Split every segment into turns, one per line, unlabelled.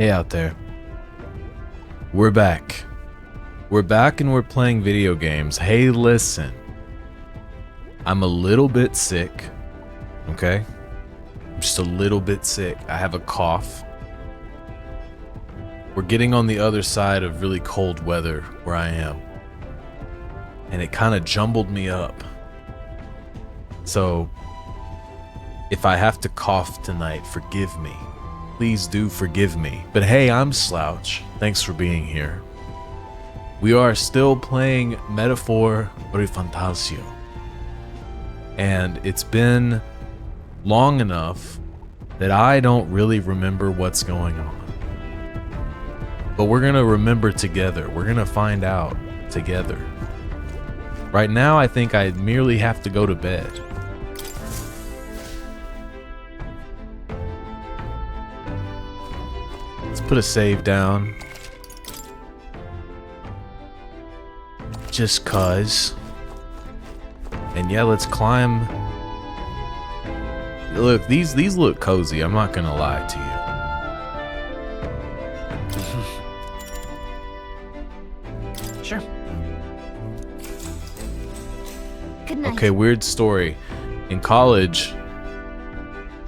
Hey out there. We're back. We're back and we're playing video games. Hey, listen. I'm a little bit sick. Okay? I'm just a little bit sick. I have a cough. We're getting on the other side of really cold weather where I am. And it kind of jumbled me up. So, if I have to cough tonight, forgive me. Please do forgive me. But hey, I'm Slouch. Thanks for being here. We are still playing Metaphor ReFantazio. And it's been long enough that I don't really remember what's going on. But we're gonna remember together. We're gonna find out together. Right now, I think I merely have to go to bed. Let's put a save down. Just cuz. And yeah, let's climb. Look, these look cozy. I'm not gonna lie to you.
Sure. Good night.
Okay, weird story. In college,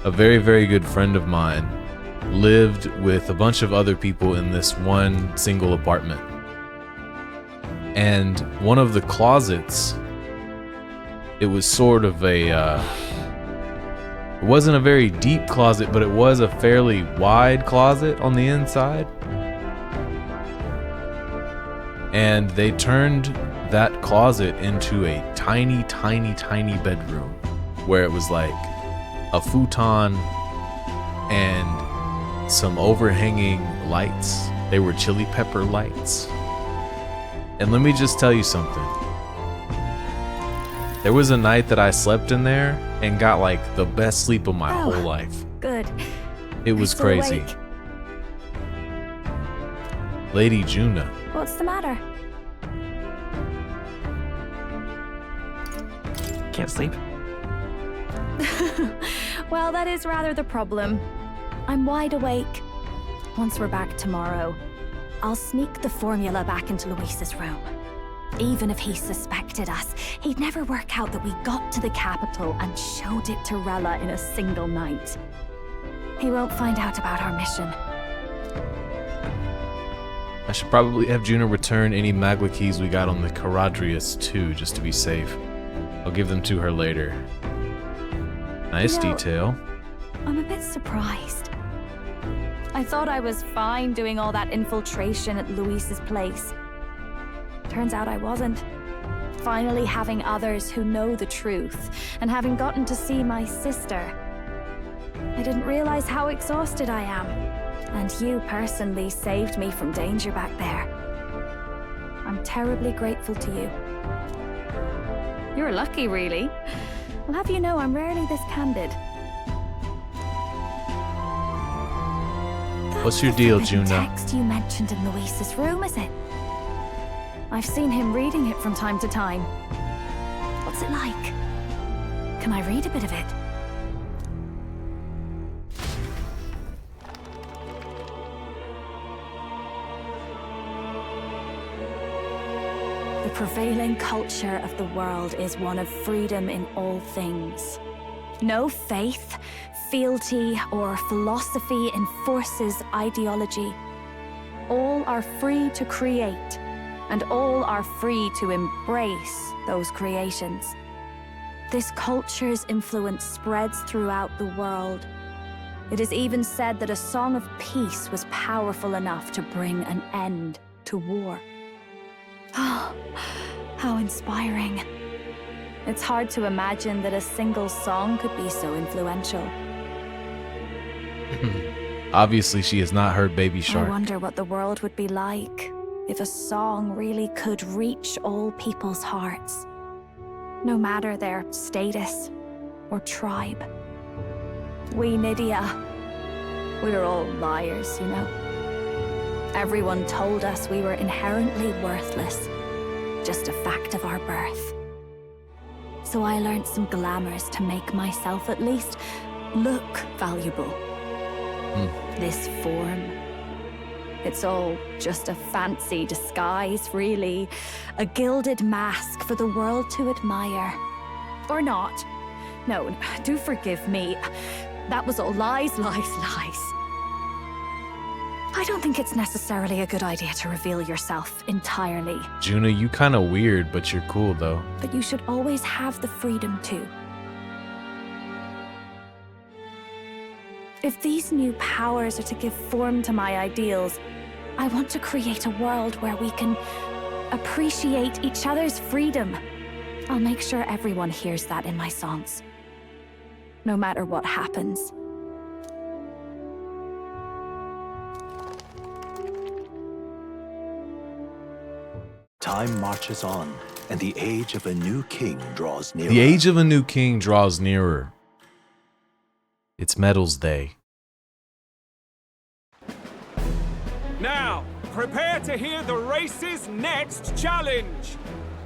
a very, very good friend of mine lived with a bunch of other people in this one single apartment. And one of the closets, it was sort of a, it wasn't a very deep closet, but it was a fairly wide closet on the inside. And they turned that closet into a tiny, tiny, tiny bedroom where it was like a futon and some overhanging lights. They were chili pepper lights. And let me just tell you something. There was a night that I slept in there and got like the best sleep of my whole life.
Good.
It was
Still
crazy.
awake?
Lady Juna.
What's the matter?
Can't sleep.
Well, that is rather the problem. I'm wide awake. Once we're back tomorrow, I'll sneak the formula back into Luis's room. Even if he suspected us, he'd never work out that we got to the capital and showed it to Rella in a single night. He won't find out about our mission.
I should probably have Juna return any Magla keys we got on the Caradrius too, just to be safe. I'll give them to her later. Nice detail.
I'm a bit surprised. I thought I was fine doing all that infiltration at Luis's place. Turns out I wasn't. Finally having others who know the truth, and having gotten to see my sister. I didn't realize how exhausted I am. And you personally saved me from danger back there. I'm terribly grateful to you. You're lucky, really. I'll have you know I'm rarely this candid.
What's your deal,
That's the
Juna?
text you mentioned in Luis's room, is it? I've seen him reading it from time to time. What's it like? Can I read a bit of it? The prevailing culture of the world is one of freedom in all things. No faith, fealty, or philosophy enforces ideology. All are free to create, and all are free to embrace those creations. This culture's influence spreads throughout the world. It is even said that a song of peace was powerful enough to bring an end to war. Oh, how inspiring. It's hard to imagine that a single song could be so influential.
Obviously, she has not heard Baby Shark.
I wonder what the world would be like if a song really could reach all people's hearts, no matter their status or tribe. We Nydia, we're all liars, you know. Everyone told us we were inherently worthless, just a fact of our birth. So I learned some glamours to make myself at least look valuable. This form, It's all just a fancy disguise, really. A gilded mask for the world to admire. Or not. No, do forgive me. That was all lies, lies, lies. I don't think it's necessarily a good idea to reveal yourself entirely.
Juna, you kind of weird, but you're cool, though.
But you should always have the freedom to. If these new powers are to give form to my ideals, I want to create a world where we can appreciate each other's freedom. I'll make sure everyone hears that in my songs. No matter what happens.
Time marches on, and the age of a new king draws nearer.
The age of a new king draws nearer. It's Medals Day.
Now, prepare to hear the race's next challenge.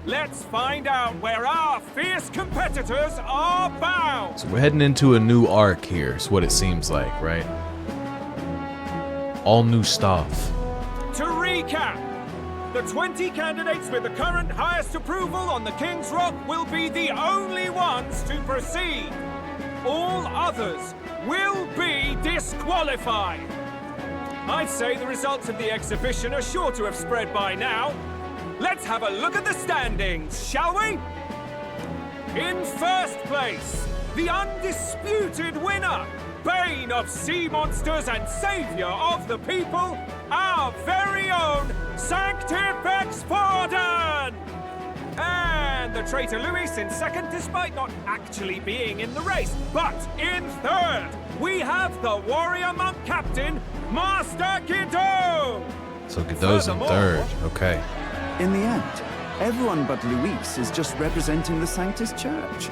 Let's find out where our fierce competitors are bound.
So we're heading into a new arc here, is what it seems like, right? All new stuff.
To recap, the 20 candidates with the current highest approval on the King's Rock will be the only ones to proceed. All others will be disqualified. I'd say the results of the exhibition are sure to have spread by now. Let's have a look at the standings, shall we? In first place, the undisputed winner, bane of sea monsters and savior of the people, our very own Sanctifex Pardon! And the traitor Luis in second, despite not actually being in the race. But in third, we have the warrior monk captain, Master Guido!
So Godot's in third, okay.
In the end, everyone but Luis is just representing the Sanctus Church.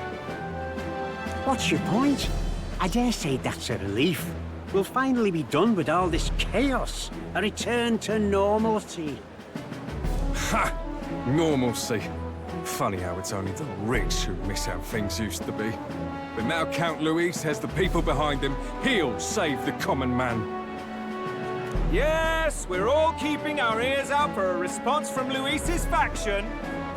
What's your point? I dare say that's a relief. We'll finally be done with all this chaos. A return to normalcy.
Ha! Normalcy. Funny how it's only the rich who miss how things used to be. But now Count Luis has the people behind him. He'll save the common man.
Yes, we're all keeping our ears out for a response from Luis's faction,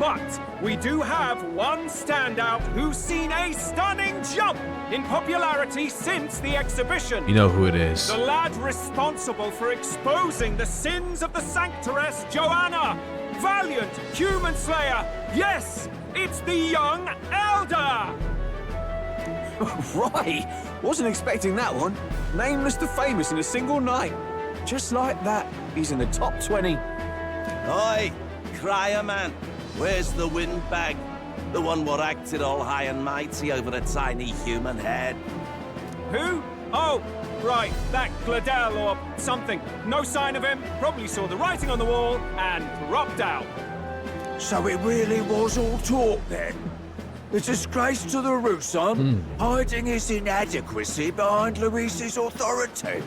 but we do have one standout who's seen a stunning jump in popularity since the exhibition.
You know who it is.
The lad responsible for exposing the sins of the Sanctoress Joanna. Valiant human slayer. Yes, it's the young elder.
Right! Wasn't expecting that one. Nameless to famous in a single night. Just like that, he's in the top 20.
Oi, crier man, where's the windbag? The one what acted all high and mighty over a tiny human head.
Who? Oh, right, that Gladell or something. No sign of him, probably saw the writing on the wall and dropped out.
So it really was all talk then? The disgrace to the Rousson, hiding his inadequacy behind Luis's authority.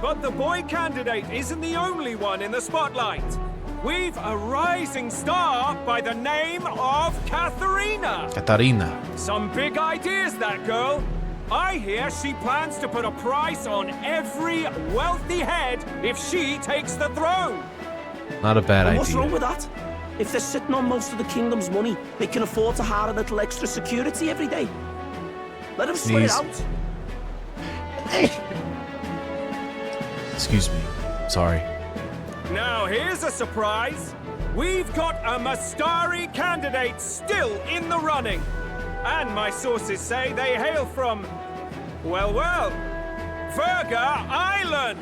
But the boy candidate isn't the only one in the spotlight. We've a rising star by the name of Katharina.
Katarina.
Some big ideas, that girl. I hear she plans to put a price on every wealthy head if she takes the throne.
Not a bad idea.
What's wrong with that? If they're sitting on most of the kingdom's money, they can afford to hire a little extra security every day. Let them swear it out.
Excuse me. Sorry.
Now here's a surprise. We've got a Mastari candidate still in the running. And my sources say they hail from, well, Verga Island.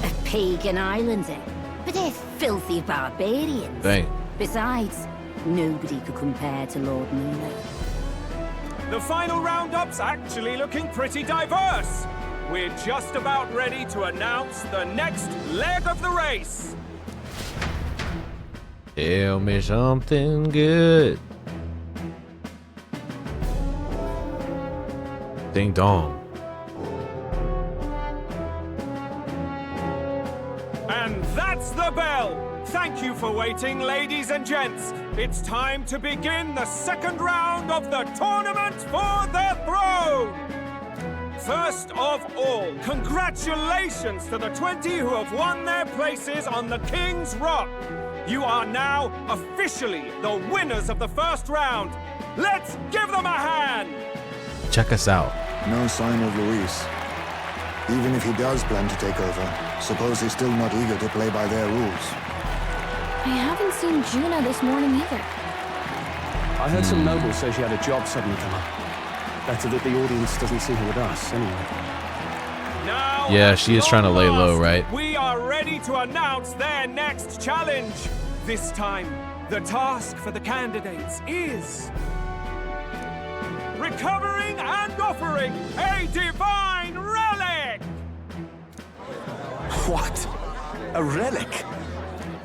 A pagan island, eh? But they're filthy barbarians.
Dang.
Besides, nobody could compare to Lord Nina.
The final roundup's actually looking pretty diverse. We're just about ready to announce the next leg of the race.
Tell me something good. Ding dong.
And that's the bell. Thank you for waiting, ladies and gents. It's time to begin the second round of the tournament for the throne. First of all, congratulations to the 20 who have won their places on the King's Rock. You are now officially the winners of the first round. Let's give them a hand!
Check us out.
No sign of Luis. Even if he does plan to take over, suppose he's still not eager to play by their rules.
I haven't seen Juna this morning either.
I heard some nobles say she had a job suddenly come up. Better that the audience doesn't see her with us, anyway.
Now,
Yeah, she is trying to lay low, right?
We are ready to announce their next challenge. This time, the task for the candidates is recovering and offering a divine relic.
What? A relic?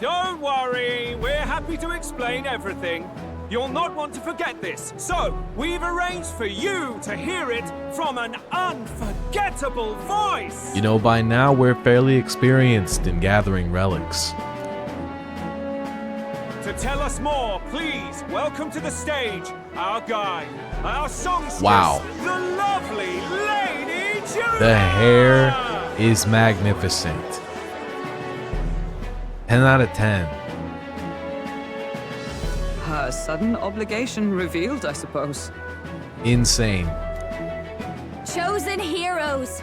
Don't worry, we're happy to explain everything. You'll not want to forget this, so we've arranged for you to hear it from an unforgettable voice.
You know, by now we're fairly experienced in gathering relics.
To tell us more, please welcome to the stage our guide, our songstress,
Wow.
the lovely Lady Juna.
The hair is magnificent. 10 out of 10.
A sudden obligation revealed, I suppose.
Insane.
Chosen heroes!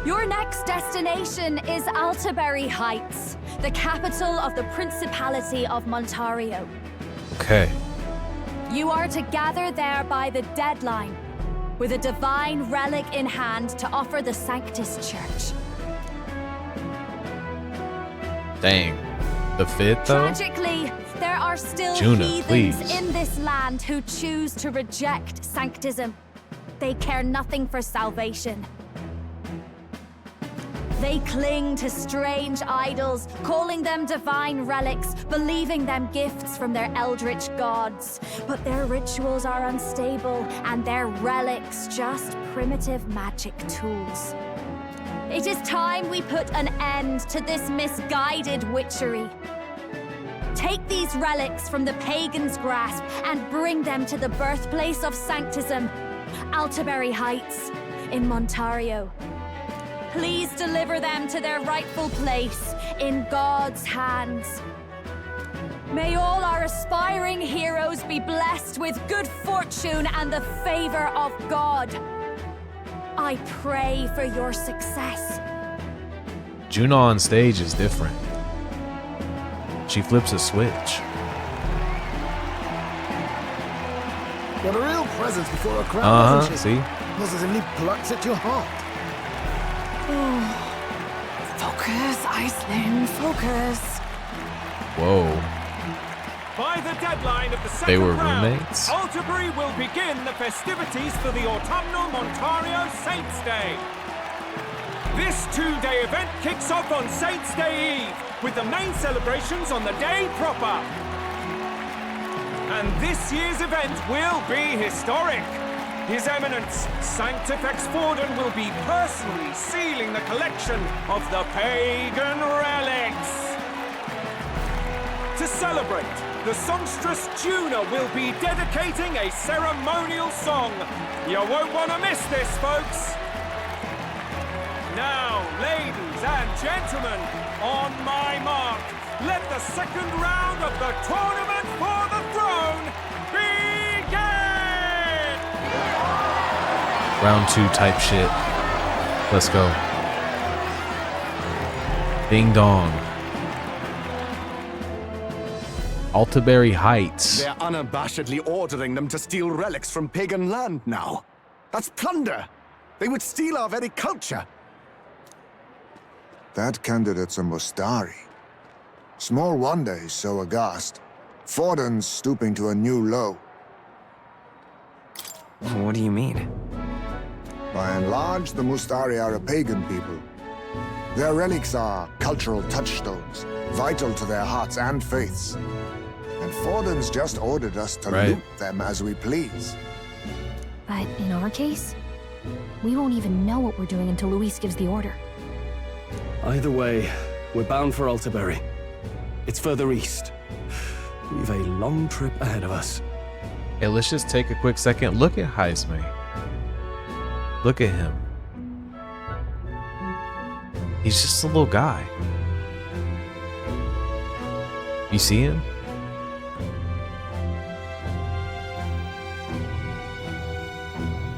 Your next destination is Altaberry Heights, the capital of the Principality of Montario.
Okay.
You are to gather there by the deadline, with a divine relic in hand to offer the Sanctus Church.
Dang. The fit, though?
Tragically, there are still
Juna,
heathens
please.
in this land who choose to reject sanctism. They care nothing for salvation. They cling to strange idols, calling them divine relics, believing them gifts from their eldritch gods. But their rituals are unstable, and their relics just primitive magic tools. It is time we put an end to this misguided witchery. Take these relics from the pagan's grasp and bring them to the birthplace of sanctism, Altaberry Heights in Montario. Please deliver them to their rightful place in God's hands. May all our aspiring heroes be blessed with good fortune and the favor of God. I pray for your success.
Juna on stage is different. She flips a switch.
Got a real presence before a crowd, doesn't she?
See?
Positively plucks at your heart.
Focus, Iceland, focus.
Whoa.
By the deadline of the second
They were
round,
roommates?
Altaberry will begin the festivities for the autumnal Montario Saints' Day. This two-day event kicks off on Saints' Day Eve, with the main celebrations on the day proper. And this year's event will be historic. His Eminence, Sanctifex Forden, will be personally sealing the collection of the pagan relics. To celebrate, the songstress Juna will be dedicating a ceremonial song. You won't want to miss this, folks. Now, ladies and gentlemen, on my mark, let the second round of the tournament for the throne begin!
Round 2 type shit. Let's go. Ding dong. Altaberry Heights.
They're unabashedly ordering them to steal relics from pagan land now. That's plunder. They would steal our very culture. That candidate's a Mustari. Small wonder he's so aghast. Forden's stooping to a new low.
What do you mean?
By and large, the Mustari are a pagan people. Their relics are cultural touchstones, vital to their hearts and faiths. And Forden's just ordered us to loot them as we please.
But in our case, we won't even know what we're doing until Luis gives the order.
Either way, we're bound for Altaberry. It's further east. We've a long trip ahead of us.
Hey, let's just take a quick second. Look at Heisme. Look at him. He's just a little guy. You see him?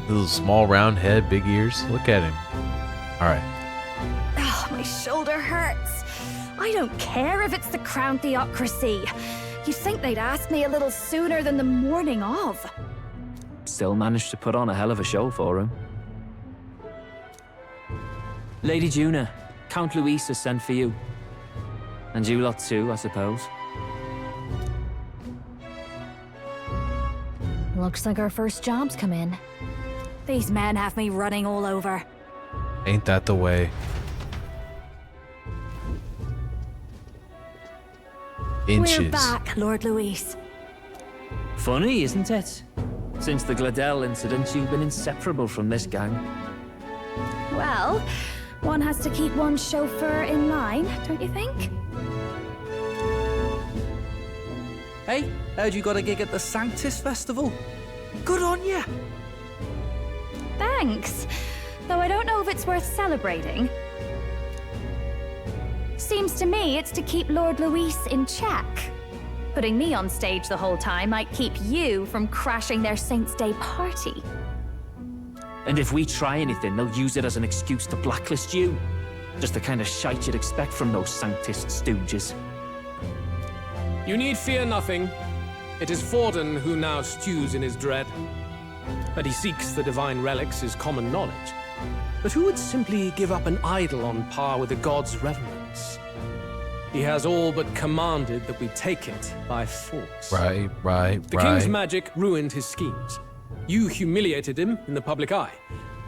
Little small round head, big ears. Look at him. Alright.
Oh, my shoulder hurts. I don't care if it's the Crown Theocracy. You'd think they'd ask me a little sooner than the morning of.
Still managed to put on a hell of a show for him. Lady Juna, Count Luis has sent for you. And you lot too, I suppose.
Looks like our first job's come in. These men have me running all over.
Ain't that the way? Inches.
We're back, Lord Luis.
Funny, isn't it? Since the Gladell incident, you've been inseparable from this gang.
Well, one has to keep one's chauffeur in line, don't you think?
Hey, heard you got a gig at the Sanctus Festival? Good on ya!
Thanks. Though I don't know if it's worth celebrating. Seems to me it's to keep Lord Luis in check. Putting me on stage the whole time might keep you from crashing their Saints' Day party.
And if we try anything, they'll use it as an excuse to blacklist you. Just the kind of shite you'd expect from those Sanctist stooges.
You need fear nothing. It is Forden who now stews in his dread. That he seeks the divine relics is common knowledge. But who would simply give up an idol on par with the god's reverence? He has all but commanded that we take it by force.
Right.
The king's magic ruined his schemes. You humiliated him in the public eye.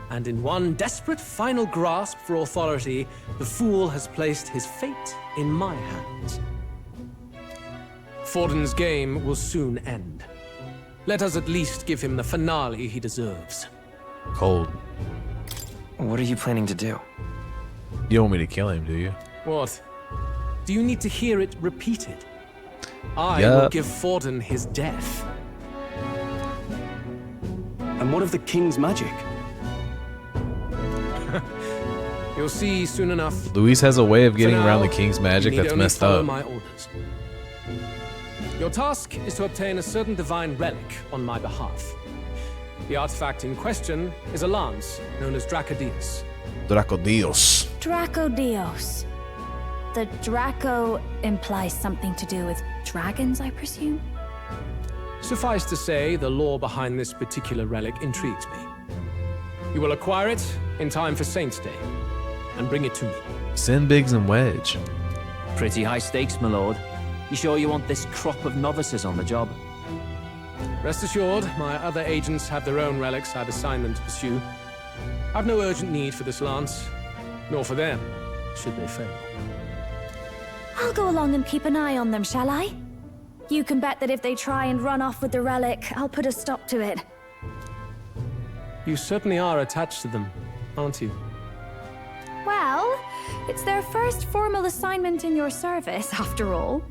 And in one desperate final grasp for authority, the fool has placed his fate in my hands. Forden's game will soon end. Let us at least give him the finale he deserves.
Cold.
What are you planning to do?
You don't want me to kill him, do you?
What? Do you need to hear it repeated? I will give Forden his death.
And what of the king's magic?
You'll see soon enough.
Luis has a way of getting
For now,
around the king's magic
you need
that's
only
messed
follow
up.
my orders. Your task is to obtain a certain divine relic on my behalf. The artifact in question is a lance known as Dracodius.
Dracodios.
Dracodios. The Draco implies something to do with dragons, I presume?
Suffice to say, the lore behind this particular relic intrigues me. You will acquire it in time for Saints' Day, and bring it to me.
Send Biggs and Wedge.
Pretty high stakes, my lord. You sure you want this crop of novices on the job?
Rest assured, my other agents have their own relics I've assigned them to pursue. I've no urgent need for this lance, nor for them, should they fail.
I'll go along and keep an eye on them, shall I? You can bet that if they try and run off with the relic, I'll put a stop to it.
You certainly are attached to them, aren't you?
Well, it's their first formal assignment in your service, after all.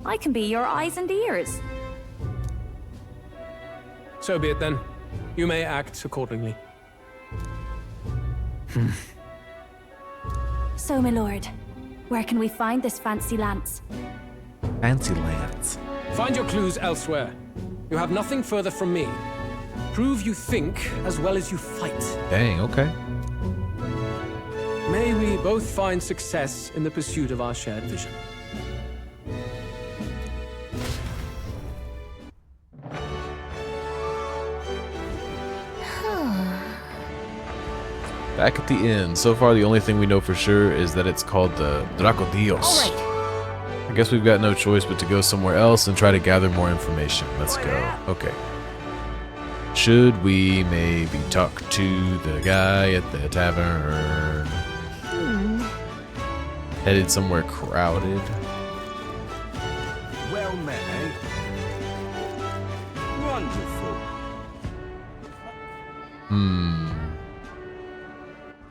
I can be your eyes and ears.
So be it then. You may act accordingly.
So, my lord, where can we find this fancy lance?
Fancy lance.
Find your clues elsewhere. You have nothing further from me. Prove you think as well as you fight.
Dang, okay.
May we both find success in the pursuit of our shared vision.
Back at the inn. So far, the only thing we know for sure is that it's called the Dracodios.
All right.
I guess we've got no choice but to go somewhere else and try to gather more information. Let's go. Okay. Should we maybe talk to the guy at the tavern? Headed somewhere crowded.
Well met, eh? Wonderful.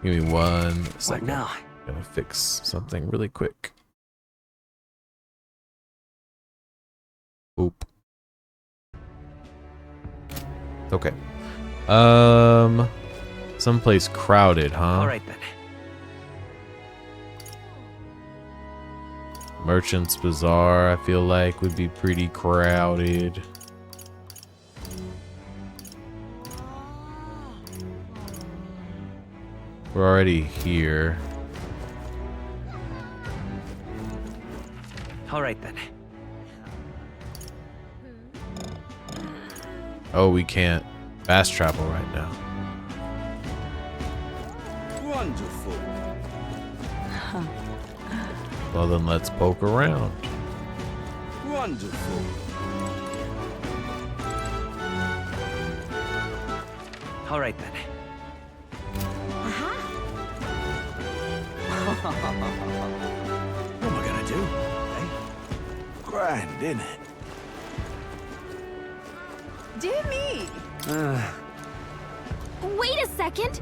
Give me 1
What
second.
now?
Gonna fix something really quick. Oop. Okay. Someplace crowded, huh?
All right then.
Merchant's Bazaar, I feel like, would be pretty crowded. We're already here.
All right then.
Oh, we can't fast travel right now.
Wonderful.
Well, then let's poke around.
Wonderful.
All right then.
What am I gonna do? Eh? Grand, innit?
Dear me.
Wait a second.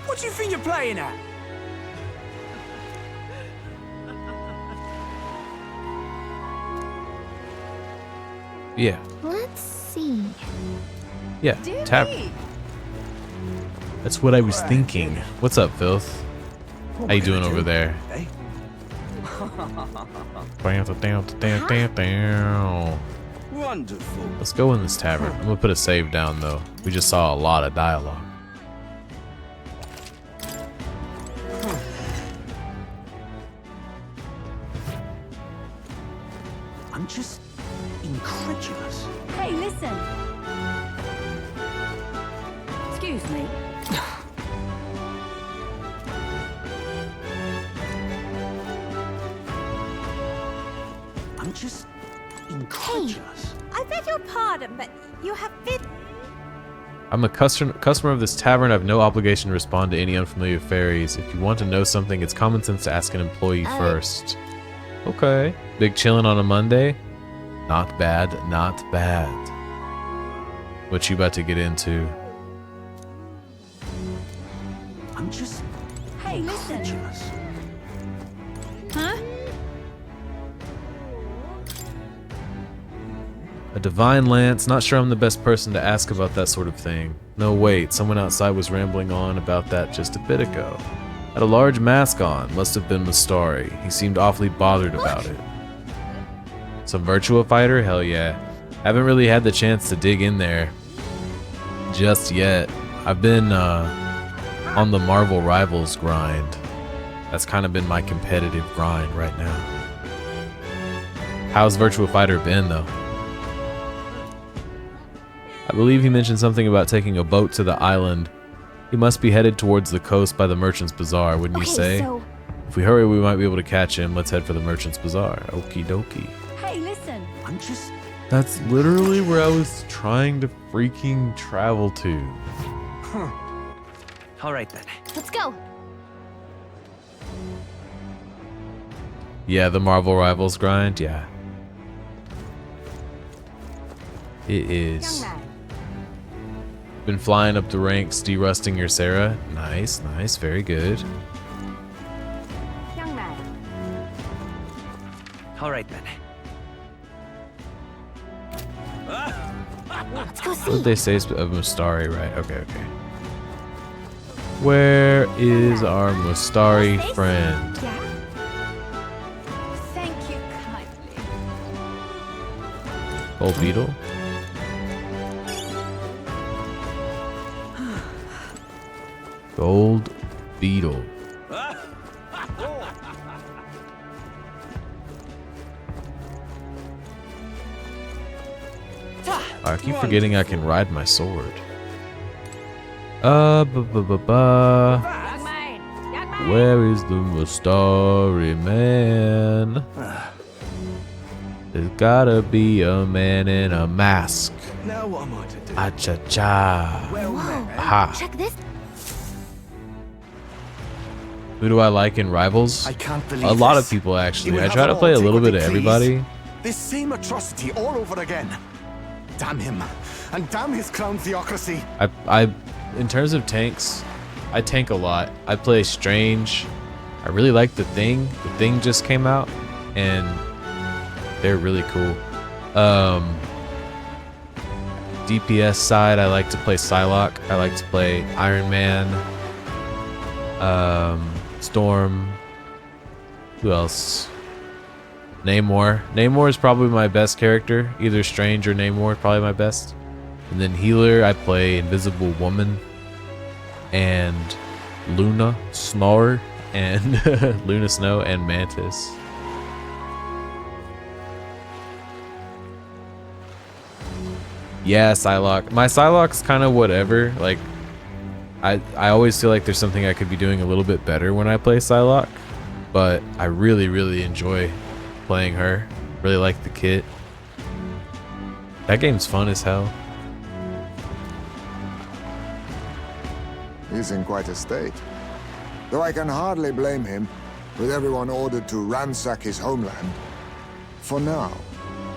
What do you think you're playing at?
Yeah.
Let's see.
Yeah, tap. That's what I was thinking. What's up, Filth? How you doing over there?
Wonderful.
Let's go in this tavern. I'm gonna put a save down though. We just saw a lot of dialogue.
I'm just incredulous.
Hey, listen. Excuse me.
I'm just incredulous.
I beg your pardon, but you have been...
I'm a customer of this tavern. I have no obligation to respond to any unfamiliar fairies. If you want to know something, it's common sense to ask an employee first. Okay. Big chillin' on a Monday? Not bad, not bad. What you about to get into?
I'm just
Hey, listen.
incredulous.
Huh?
A divine lance? Not sure I'm the best person to ask about that sort of thing. No, wait, someone outside was rambling on about that just a bit ago. Had a large mask on, must have been Mustari. He seemed awfully bothered about it. Some Virtua Fighter? Hell yeah. Haven't really had the chance to dig in there just yet. I've been on the Marvel Rivals grind. That's kind of been my competitive grind right now. How's Virtua Fighter been though? I believe he mentioned something about taking a boat to the island. He must be headed towards the coast by the Merchant's Bazaar, wouldn't you say?
So...
If we hurry, we might be able to catch him. Let's head for the Merchant's Bazaar. Okie dokie.
Hey, listen.
I'm just...
That's literally where I was trying to freaking travel to.
All right then.
Let's go.
Yeah, the Marvel Rivals grind, yeah. It is. Been flying up the ranks, derusting your Sarah. Nice, nice, very good.
Young man.
All right then.
Let's go
What
see.
did they say of Mustari, right? Okay, okay. Where is our Mustari friend?
Yeah? Thank you kindly.
Gold Beetle? Gold Beetle. I keep forgetting I can ride my sword. Where is the Mustari man? There's gotta be a man in a mask.
Now what am I to do?
Ah-cha-cha.
Well met.
Aha.
Check this.
Who do I like in Rivals?
I can't believe
A lot
this.
of people,
You
actually.
will
I
have
try to
them
play
all
a little
take
bit
what
of
they
everybody.
This same atrocity all over again. Damn him. And damn his clown theocracy.
In terms of tanks, I tank a lot. I play Strange. I really like The Thing. The Thing just came out, and they're really cool. DPS side, I like to play Psylocke. I like to play Iron Man. Storm. Who else? Namor. Namor is probably my best character. Either Strange or Namor, probably my best. And then healer, I play Invisible Woman and Luna Snow and Luna Snow and Mantis. Yeah, Psylocke. My Psylocke's kind of whatever. Like, I always feel like there's something I could be doing a little bit better when I play Psylocke, but I really, really enjoy playing her. Really like the kit. That game's fun as hell.
He's in quite a state. Though I can hardly blame him, with everyone ordered to ransack his homeland. For now,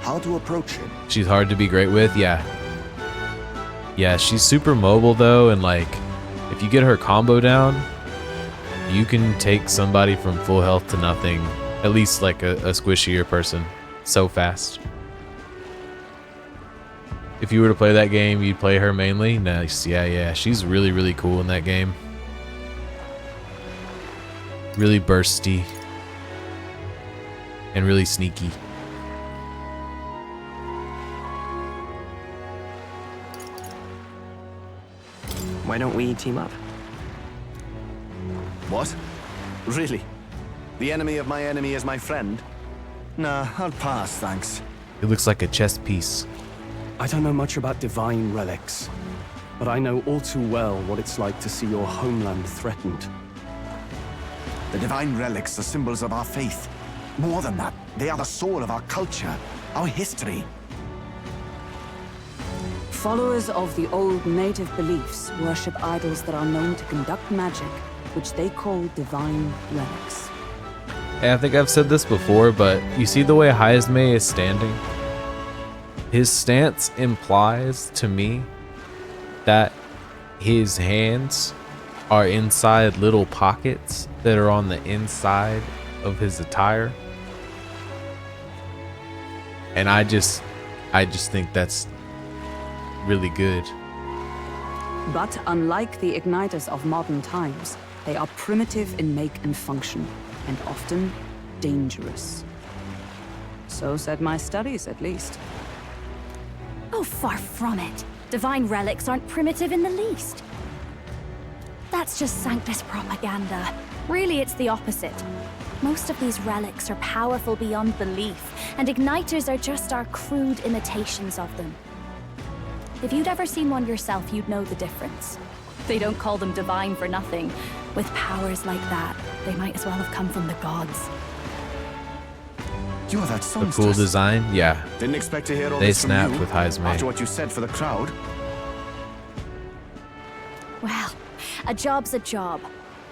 how to approach him?
She's hard to be great with, yeah. Yeah, she's super mobile though, and like, if you get her combo down, you can take somebody from full health to nothing, at least like a squishier person, so fast. If you were to play that game, you'd play her mainly? Nice, yeah, she's really, really cool in that game. Really bursty. And really sneaky.
Why don't we team up?
What? Really? The enemy of my enemy is my friend? Nah, I'll pass, thanks.
It looks like a chess piece.
I don't know much about divine relics, but I know all too well what it's like to see your homeland threatened.
The divine relics are symbols of our faith. More than that, they are the soul of our culture, our history.
Followers of the old native beliefs worship idols that are known to conduct magic, which they call divine relics.
Hey, I think I've said this before, but you see the way Heisme is standing? His stance implies to me that his hands are inside little pockets that are on the inside of his attire. And I just think that's really good.
But unlike the igniters of modern times, they are primitive in make and function, and often dangerous. So said my studies, at least.
Oh, far from it. Divine relics aren't primitive in the least. That's just Sanctus propaganda. Really, it's the opposite. Most of these relics are powerful beyond belief, and igniters are just our crude imitations of them. If you'd ever seen one yourself, you'd know the difference. They don't call them divine for nothing. With powers like that, they might as well have come from the gods.
You're that
The
songstress.
cool design, yeah.
Didn't expect to hear all
They
this from
snapped
you,
with Heisme.
after what you said for the crowd.
Well, a job's a job.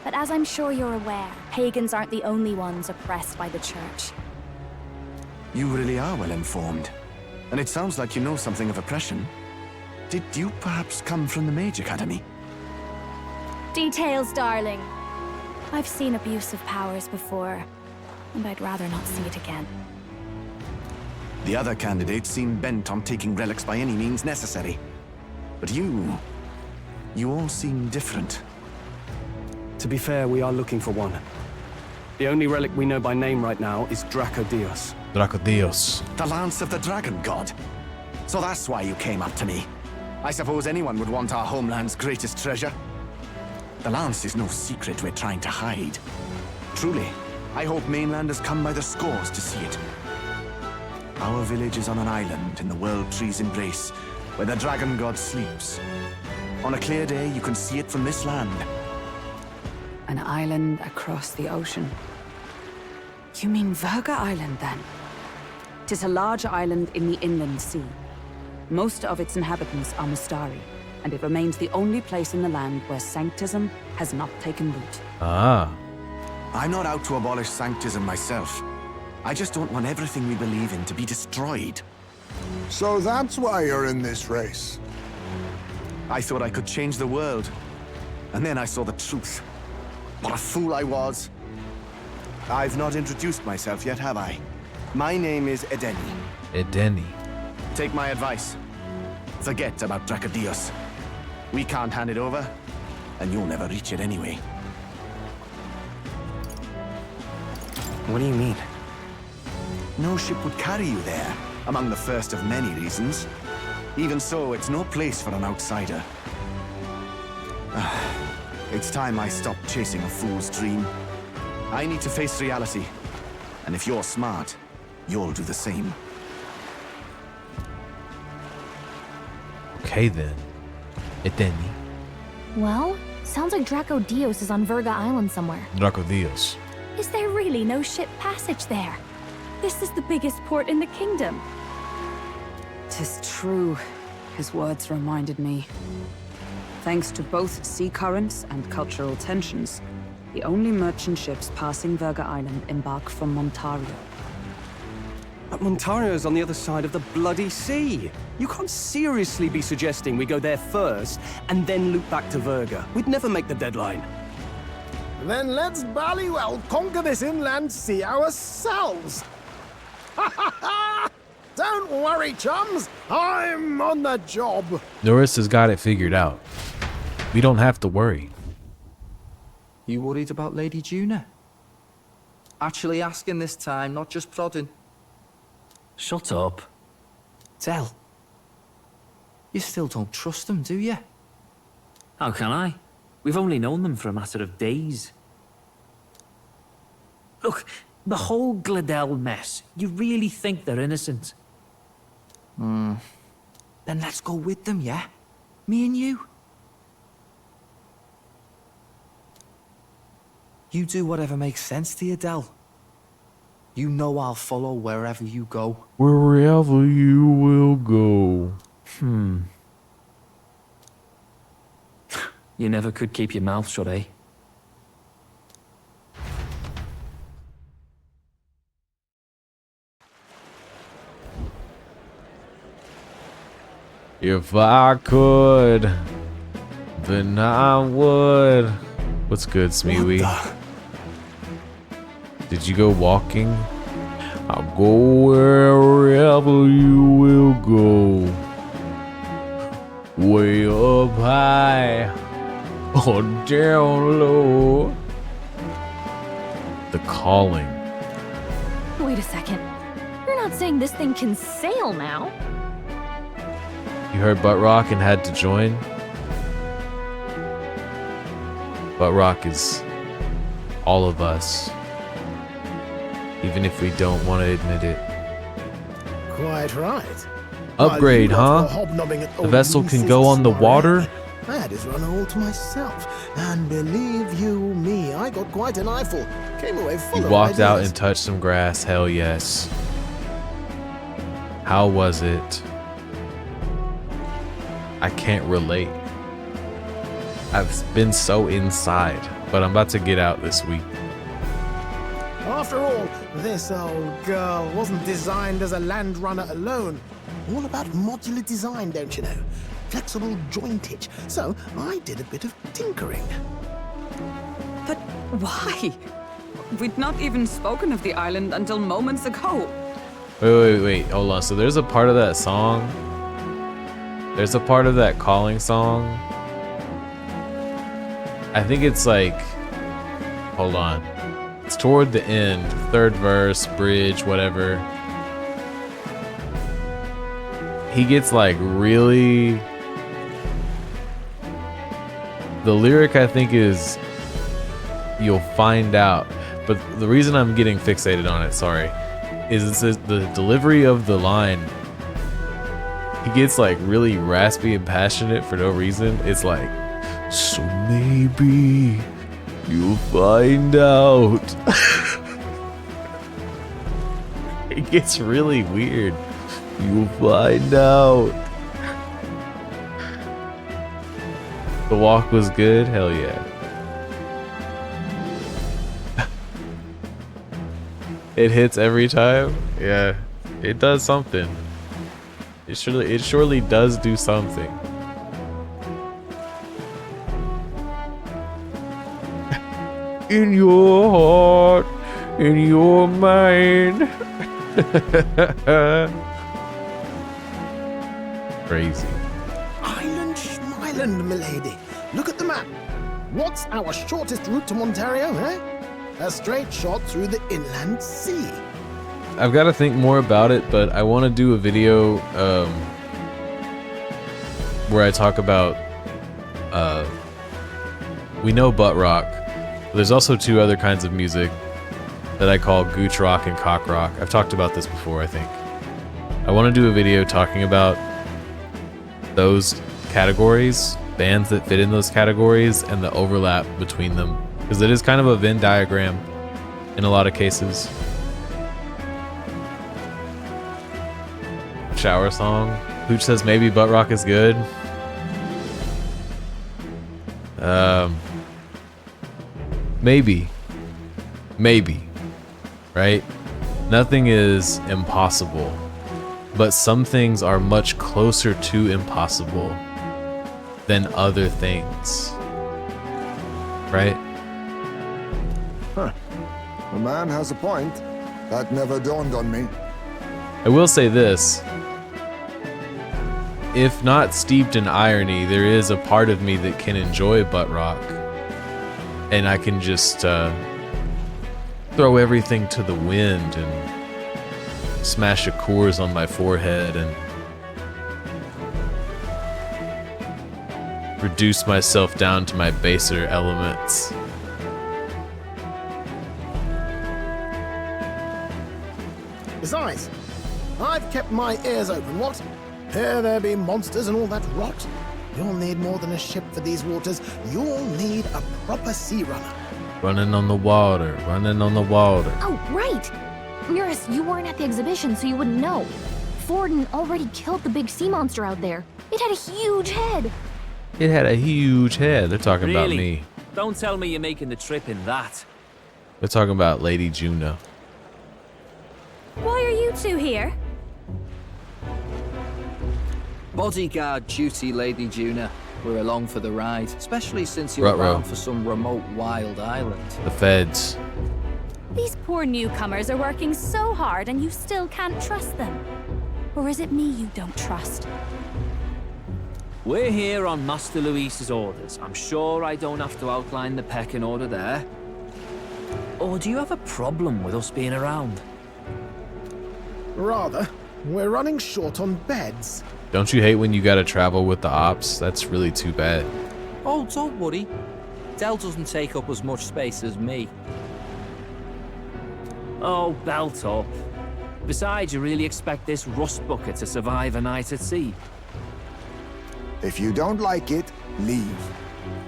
But as I'm sure you're aware, pagans aren't the only ones oppressed by the church.
You really are well informed. And it sounds like you know something of oppression. Did you perhaps come from the Mage Academy?
Details, darling. I've seen abuse of powers before, and I'd rather not see it again.
The other candidates seem bent on taking relics by any means necessary. But you all seem different.
To be fair, we are looking for one. The only relic we know by name right now is Dracodios.
Dracodios.
The Lance of the Dragon God. So that's why you came up to me. I suppose anyone would want our homeland's greatest treasure. The Lance is no secret we're trying to hide. Truly, I hope mainlanders come by the scores to see it. Our village is on an island in the World Tree's embrace, where the Dragon God sleeps. On a clear day, you can see it from this land.
An island across the ocean. You mean Virga Island, then? 'Tis a large island in the inland sea. Most of its inhabitants are Mustari, and it remains the only place in the land where Sanctism has not taken root.
Ah.
I'm not out to abolish Sanctism myself. I just don't want everything we believe in to be destroyed.
So that's why you're in this race.
I thought I could change the world. And then I saw the truth. What a fool I was. I've not introduced myself yet, have I? My name is Edeni.
Edeni.
Take my advice. Forget about Dracodios. We can't hand it over, and you'll never reach it anyway.
What do you mean?
No ship would carry you there, among the first of many reasons. Even so, it's no place for an outsider. It's time I stopped chasing a fool's dream. I need to face reality. And if you're smart, you'll do the same.
Okay then. Eteni.
Well, sounds like Draco Dios is on Verga Island somewhere.
Draco Dios.
Is there really no ship passage there? This is the biggest port in the kingdom.
'Tis true. His words reminded me. Thanks to both sea currents and cultural tensions, the only merchant ships passing Verga Island embark from Montario.
But Montario's on the other side of the bloody sea. You can't seriously be suggesting we go there first and then loop back to Verga. We'd never make the deadline.
Then let's bally well conquer this inland sea ourselves. Ha ha ha! Don't worry, chums. I'm on the job.
Norris has got it figured out. We don't have to worry.
You worried about Lady Juna? Actually asking this time, not just prodding.
Shut up.
Tell. You still don't trust them, do you?
How can I? We've only known them for a matter of days. Look, the whole Gladell mess, you really think they're innocent?
Then let's go with them, yeah? Me and you? You do whatever makes sense to you, Del. You know I'll follow wherever you go.
Wherever you will go.
You never could keep your mouth shut, eh?
If I could, then I would. What's good, Smeewee? Did you go walking? I'll go wherever you will go. Way up high or down low. The calling.
Wait a second. You're not saying this thing can sail now?
You heard Butt Rock and had to join? Butt Rock is all of us. Even if we don't want to admit it.
Quite right.
Upgrade, huh? The vessel can go on the water?
I had it run all to myself. And believe you me, I got quite an eyeful. Came away full
You
of
walked out
ideas.
and touched some grass, hell yes. How was it? I can't relate. I've been so inside, but I'm about to get out this week.
After all, this old girl wasn't designed as a land runner alone. All about modular design, don't you know? Flexible jointage. So I did a bit of tinkering.
But why? We'd not even spoken of the island until moments ago.
Wait, hold on. So there's a part of that song. There's a part of that calling song. I think it's like, hold on. It's toward the end, third verse, bridge, whatever. He gets like really. The lyric I think is, you'll find out. But the reason I'm getting fixated on it, sorry, is it says the delivery of the line. He gets like really raspy and passionate for no reason. It's like, so maybe you'll find out. It gets really weird. You'll find out. The walk was good? Hell yeah. It hits every time? Yeah. It does something. It surely does do something. In your heart, in your mind. Crazy.
Island Schmeiland, milady. Look at the map. What's our shortest route to Montario, eh? A straight shot through the inland sea.
I've got to think more about it, but I want to do a video where I talk about we know butt rock, but there's also two other kinds of music that I call gooch rock and cock rock. I've talked about this before, I think. I want to do a video talking about those categories, bands that fit in those categories, and the overlap between them, because it is kind of a Venn diagram in a lot of cases. Shower song. Hooch says maybe butt rock is good. Maybe, right? Nothing is impossible, but some things are much closer to impossible than other things, right?
Huh. The man has a point. That never dawned on me.
I will say this. If not steeped in irony, there is a part of me that can enjoy butt rock. And I can just throw everything to the wind and smash a Coors on my forehead and reduce myself down to my baser elements.
Besides, I've kept my ears open, what? Here there be monsters and all that rot. You'll need more than a ship for these waters. You'll need a proper sea runner.
Running on the water, running on the water.
Oh, right! Mirus, you weren't at the exhibition, so you wouldn't know. Forden already killed the big sea monster out there. It had a huge head.
It had a huge head. They're talking about
Really?
me.
Don't tell me you're making the trip in that.
They're talking about Lady Juno.
Why are you two here?
Bodyguard duty, Lady Juna. We're along for the ride, especially since you're
Ruh-roh.
bound for some remote wild island.
The feds.
These poor newcomers are working so hard and you still can't trust them. Or is it me you don't trust?
We're here on Master Luis's orders. I'm sure I don't have to outline the pecking order there. Or do you have a problem with us being around?
Rather, we're running short on beds.
Don't you hate when you gotta travel with the ops? That's really too bad.
Oh, don't worry. Del doesn't take up as much space as me.
Oh, belt up. Besides, you really expect this rust bucket to survive a night at sea?
If you don't like it, leave.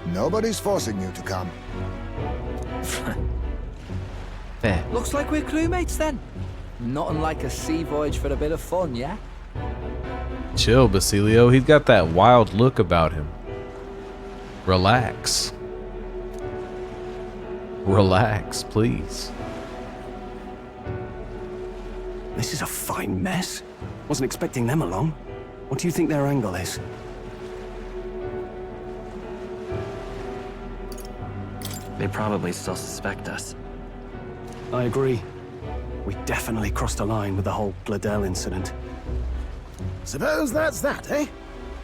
Nobody's forcing you to come.
Fair.
Looks like we're crewmates then. Not unlike a sea voyage for a bit of fun, yeah?
Chill, Basilio. He's got that wild look about him. Relax. Relax, please.
This is a fine mess. Wasn't expecting them along. What do you think their angle is?
They probably still suspect us.
I agree. We definitely crossed a line with the whole Gladell incident.
Suppose that's that, eh?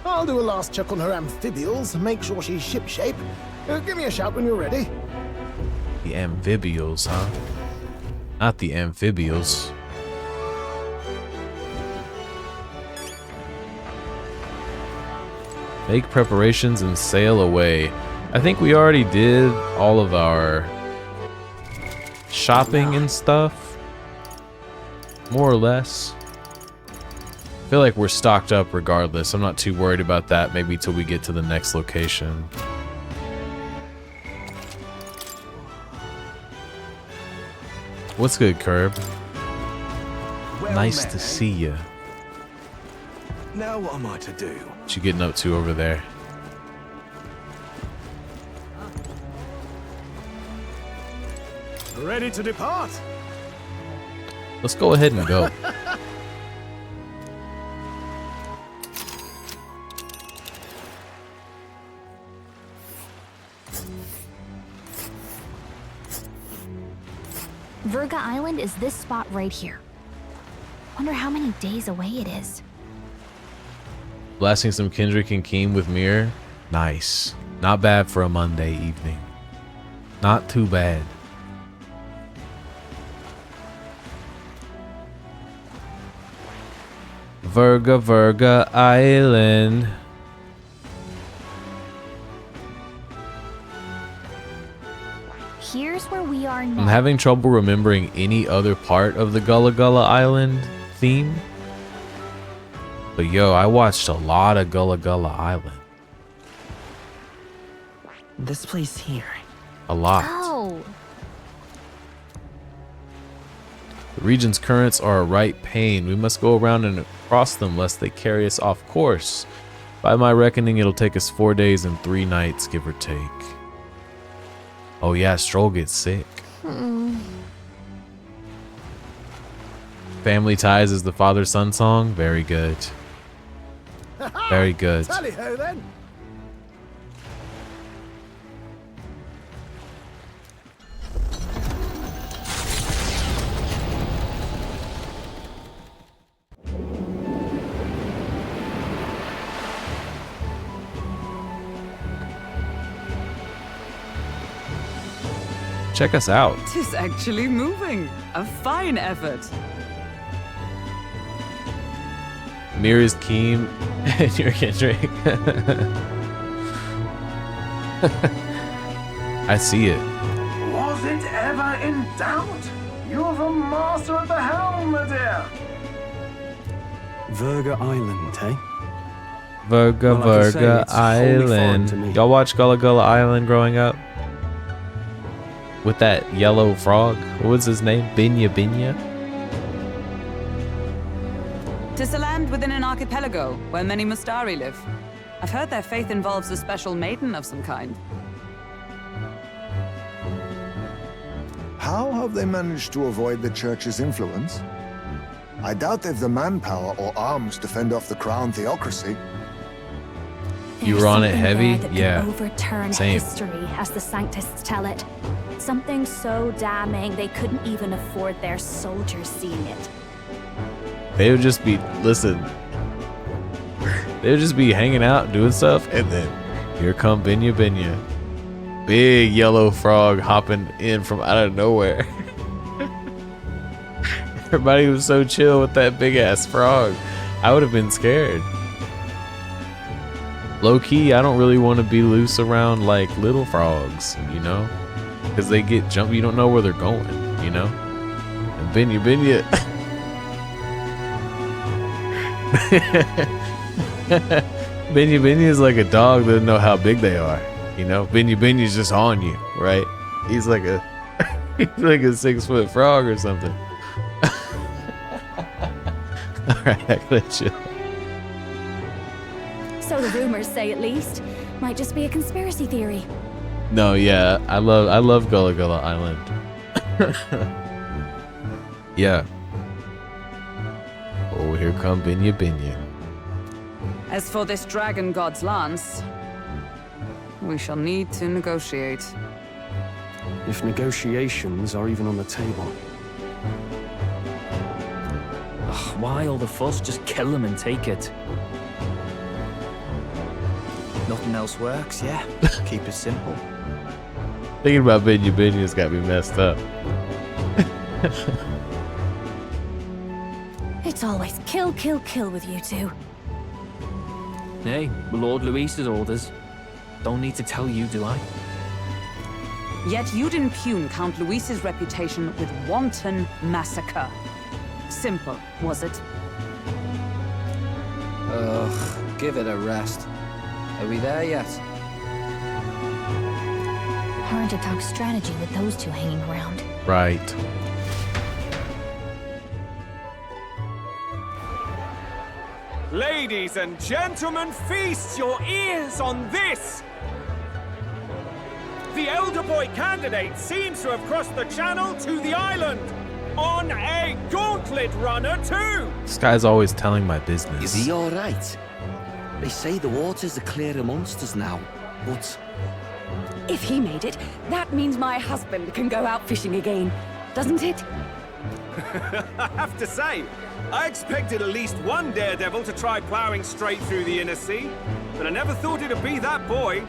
I'll do a last check on her amphibials, make sure she's shipshape. Give me a shout when you're ready.
The amphibials, huh? Not the amphibials. Make preparations and sail away. I think we already did all of our shopping and stuff. More or less. I feel like we're stocked up regardless. I'm not too worried about that. Maybe till we get to the next location. What's good, Curb?
Well
Nice
met,
to
eh?
see you.
Now what am I to do?
What you getting up to over there?
Ready to depart?
Let's go ahead and go.
Verga Island is this spot right here. Wonder how many days away it is.
Blasting some Kendrick and Keem with Mirror. Nice. Not bad for a Monday evening. Not too bad. Virga Island.
Here's where we are now.
I'm having trouble remembering any other part of the Gullah Gullah Island theme. But yo, I watched a lot of Gullah Gullah Island.
This place here.
A lot.
Oh.
The region's currents are a right pain. We must go around and across them lest they carry us off course. By my reckoning, it'll take us 4 days and 3 nights, give or take. Oh yeah, Stroll gets sick. Family Ties is the father-son song. Very good. Very good.
Tally-ho then.
Check us out.
Tis actually moving. A fine effort.
Mira's Keem and your Kendrick. I see it.
Was it ever in doubt? You're the master of the helm, my dear.
Virga Island, eh?
Virga
Well, like I say,
Virga
it's wholly foreign to
Island.
me.
Y'all watch Gullah Gullah Island growing up? With that yellow frog? What was his name? Binya Binya?
Tis a land within an archipelago where many Mustari live. I've heard their faith involves a special maiden of some kind.
How have they managed to avoid the church's influence? I doubt they've the manpower or arms to fend off the crown theocracy.
You
There's
were on it
something
heavy?
there that
Yeah.
Can overturn
Same.
history, as the Sanctists tell it. Something so damning they couldn't even afford their soldiers seeing it.
They would just be, listen, they would just be hanging out doing stuff, and then here come Binya Binya. Big yellow frog hopping in from out of nowhere. Everybody was so chill with that big ass frog. I would have been scared. Low key, I don't really want to be loose around like little frogs, you know? Because they get jumped, you don't know where they're going, you know? And Binya Binya. Binya Binya is like a dog that doesn't know how big they are, you know? Binya Binya's just on you, right? He's like a he's like a 6-foot frog or something. Alright, I gotta chill.
So the rumors say, at least. Might just be a conspiracy theory.
No, yeah, I love Gullah Gullah Island. Yeah. Oh, here come Binya Binya.
As for this dragon god's lance, we shall need to negotiate.
If negotiations are even on the table.
Ugh, why all the fuss? Just kill him and take it.
Nothing else works, yeah? Keep it simple.
Thinking about Binya Binya's got me messed up.
It's always kill, kill, kill with you two.
Hey, Lord Luis's orders. Don't need to tell you, do I?
Yet you'd impugn Count Luis's reputation with wanton massacre. Simple, was it?
Ugh, give it a rest. Are we there yet?
Hard to talk strategy with those two hanging around.
Right.
Ladies and gentlemen, feast your ears on this! The elder boy candidate seems to have crossed the channel to the island on a gauntlet runner too!
This guy's always telling my business.
Is he all right? They say the waters are clear amongst us now, but
If he made it, that means my husband can go out fishing again, doesn't it?
I have to say, I expected at least one daredevil to try plowing straight through the inner sea, but I never thought it'd be that boy.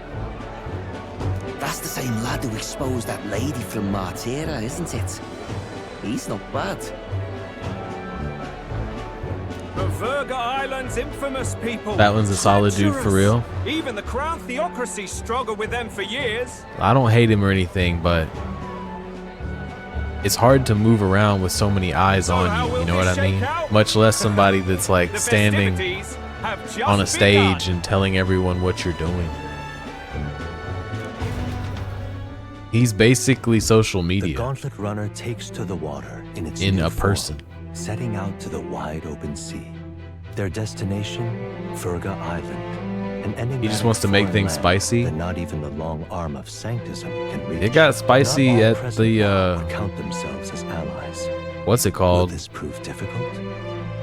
that's the same lad who exposed that lady from Martira, isn't it? He's not bad.
But Verga Island's infamous people.
That one's a solid dude for real.
Even the Crown Theocracy struggled with them for years.
I don't hate him or anything, but it's hard to move around with so many eyes on you, you know what I mean? Much less somebody that's like standing on a stage and telling everyone what you're doing. He's basically social media.
The gauntlet runner takes to the water in its
in
new
a
form,
person.
setting out to the wide open sea. Their destination, Verga Island. An enigmatic
He just wants to make
foreign
things
land
spicy.
that not even the long arm of sanctism can reach.
It got spicy
Not all
at
present
the
now count themselves as allies.
what's it called?
Will this prove difficult,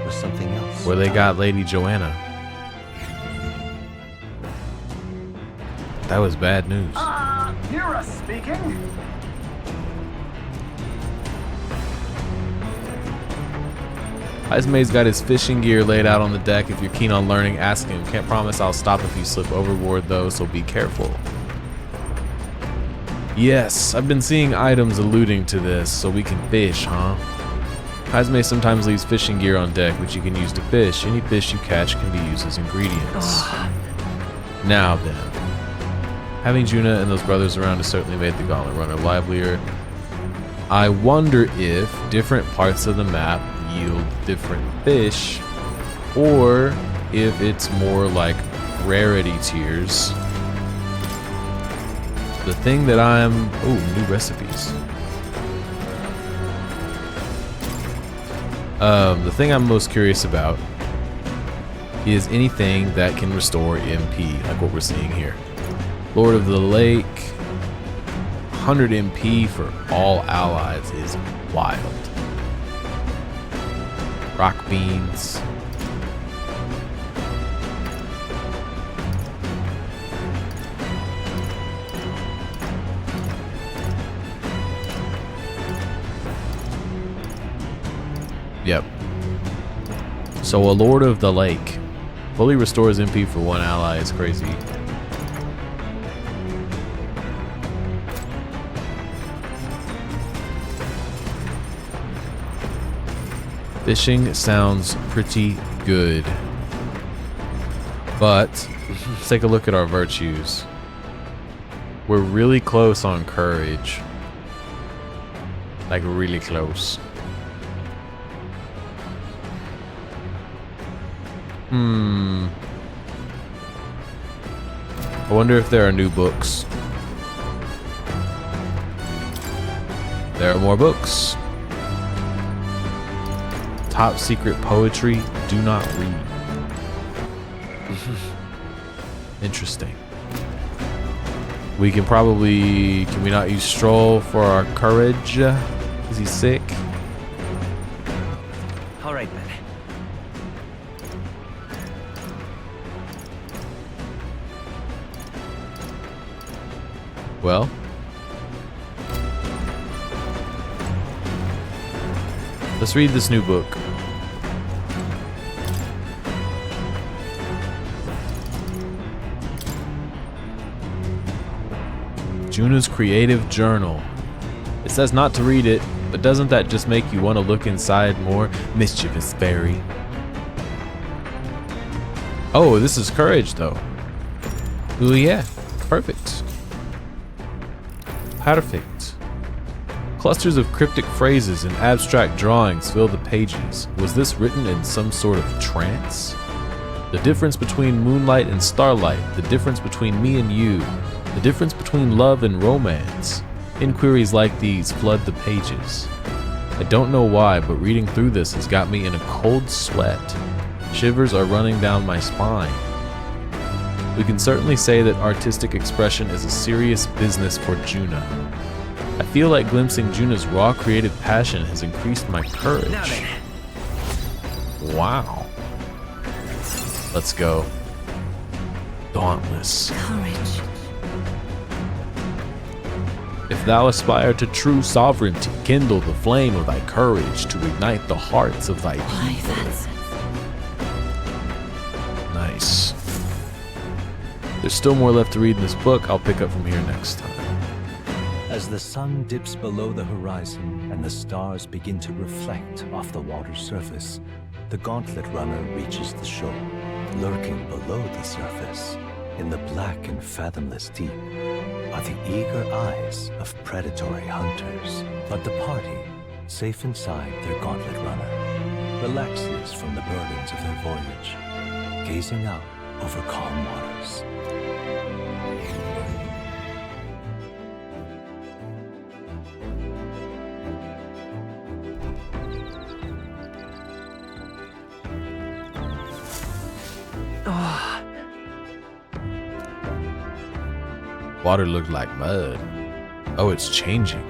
or something else?
Where they got Lady Joanna. That was bad news.
You're speaking.
Ismay's got his fishing gear laid out on the deck. If you're keen on learning, ask him. Can't promise I'll stop if you slip overboard though, so be careful. Yes, I've been seeing items alluding to this, so we can fish, huh? Ismay sometimes leaves fishing gear on deck, which you can use to fish. Any fish you catch can be used as ingredients. Now then. Having Juna and those brothers around has certainly made the Gauntlet Runner livelier. I wonder if different parts of the map yield different fish, or if it's more like rarity tiers. The thing that I'm... Oh, new recipes. The thing I'm most curious about is anything that can restore MP, like what we're seeing here. Lord of the Lake, 100 MP for all allies is wild. Rock beans. Yep. So a Lord of the Lake fully restores MP for one ally is crazy. Fishing sounds pretty good. But let's take a look at our virtues. We're really close on courage. Like really close. I wonder if there are new books. There are more books. Top secret poetry, do not read. Interesting. We can probably... Can we not use Stroll for our courage? Is he sick?
Alright then.
Well. Let's read this new book. Juna's Creative Journal. It says not to read it, but doesn't that just make you want to look inside more? Mischievous fairy. Oh, this is courage though. Oh yeah, perfect. Perfect. Clusters of cryptic phrases and abstract drawings fill the pages. Was this written in some sort of trance? The difference between moonlight and starlight, the difference between me and you, the difference between love and romance. Inquiries like these flood the pages. I don't know why, but reading through this has got me in a cold sweat. Shivers are running down my spine. We can certainly say that artistic expression is a serious business for Juna. I feel like glimpsing Juna's raw creative passion has increased my courage. Wow. Let's go. Dauntless.
Courage.
If thou aspire to true sovereignty, kindle the flame of thy courage to ignite the hearts of thy people. Nice. There's still more left to read in this book. I'll pick up from here next time.
As the sun dips below the horizon and the stars begin to reflect off the water's surface, the Gauntlet Runner reaches the shore. Lurking below the surface, in the black and fathomless deep, are the eager eyes of predatory hunters. But the party, safe inside their Gauntlet Runner, relaxes from the burdens of their voyage, gazing out over calm waters.
Water looked like mud. Oh, it's changing.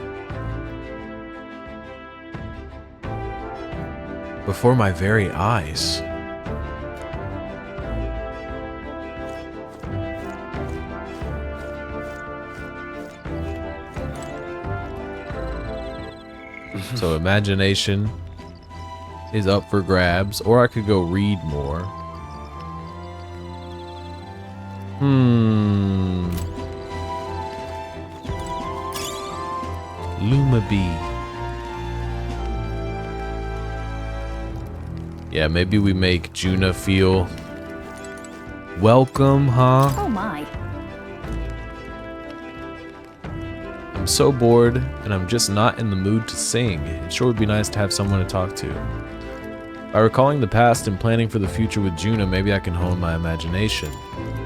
Before my very eyes. So imagination is up for grabs, or I could go read more. Lumabee. Yeah, maybe we make Juna feel welcome, huh?
Oh my.
I'm so bored, and I'm just not in the mood to sing. It sure would be nice to have someone to talk to. By recalling the past and planning for the future with Juna, maybe I can hone my imagination.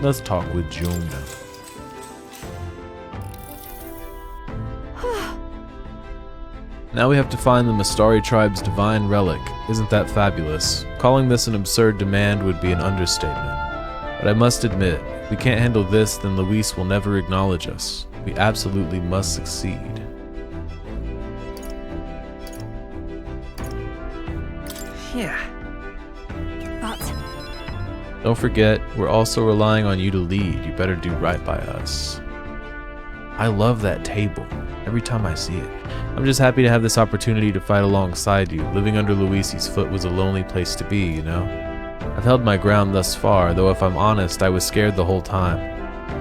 Let's talk with Juna. Now we have to find the Mistari tribe's divine relic. Isn't that fabulous? Calling this an absurd demand would be an understatement. But I must admit, if we can't handle this, then Luis will never acknowledge us. We absolutely must succeed.
Yeah.
But
Don't forget, we're also relying on you to lead. You better do right by us. I love that table. Every time I see it. I'm just happy to have this opportunity to fight alongside you. Living under Luisi's foot was a lonely place to be, you know? I've held my ground thus far, though if I'm honest, I was scared the whole time.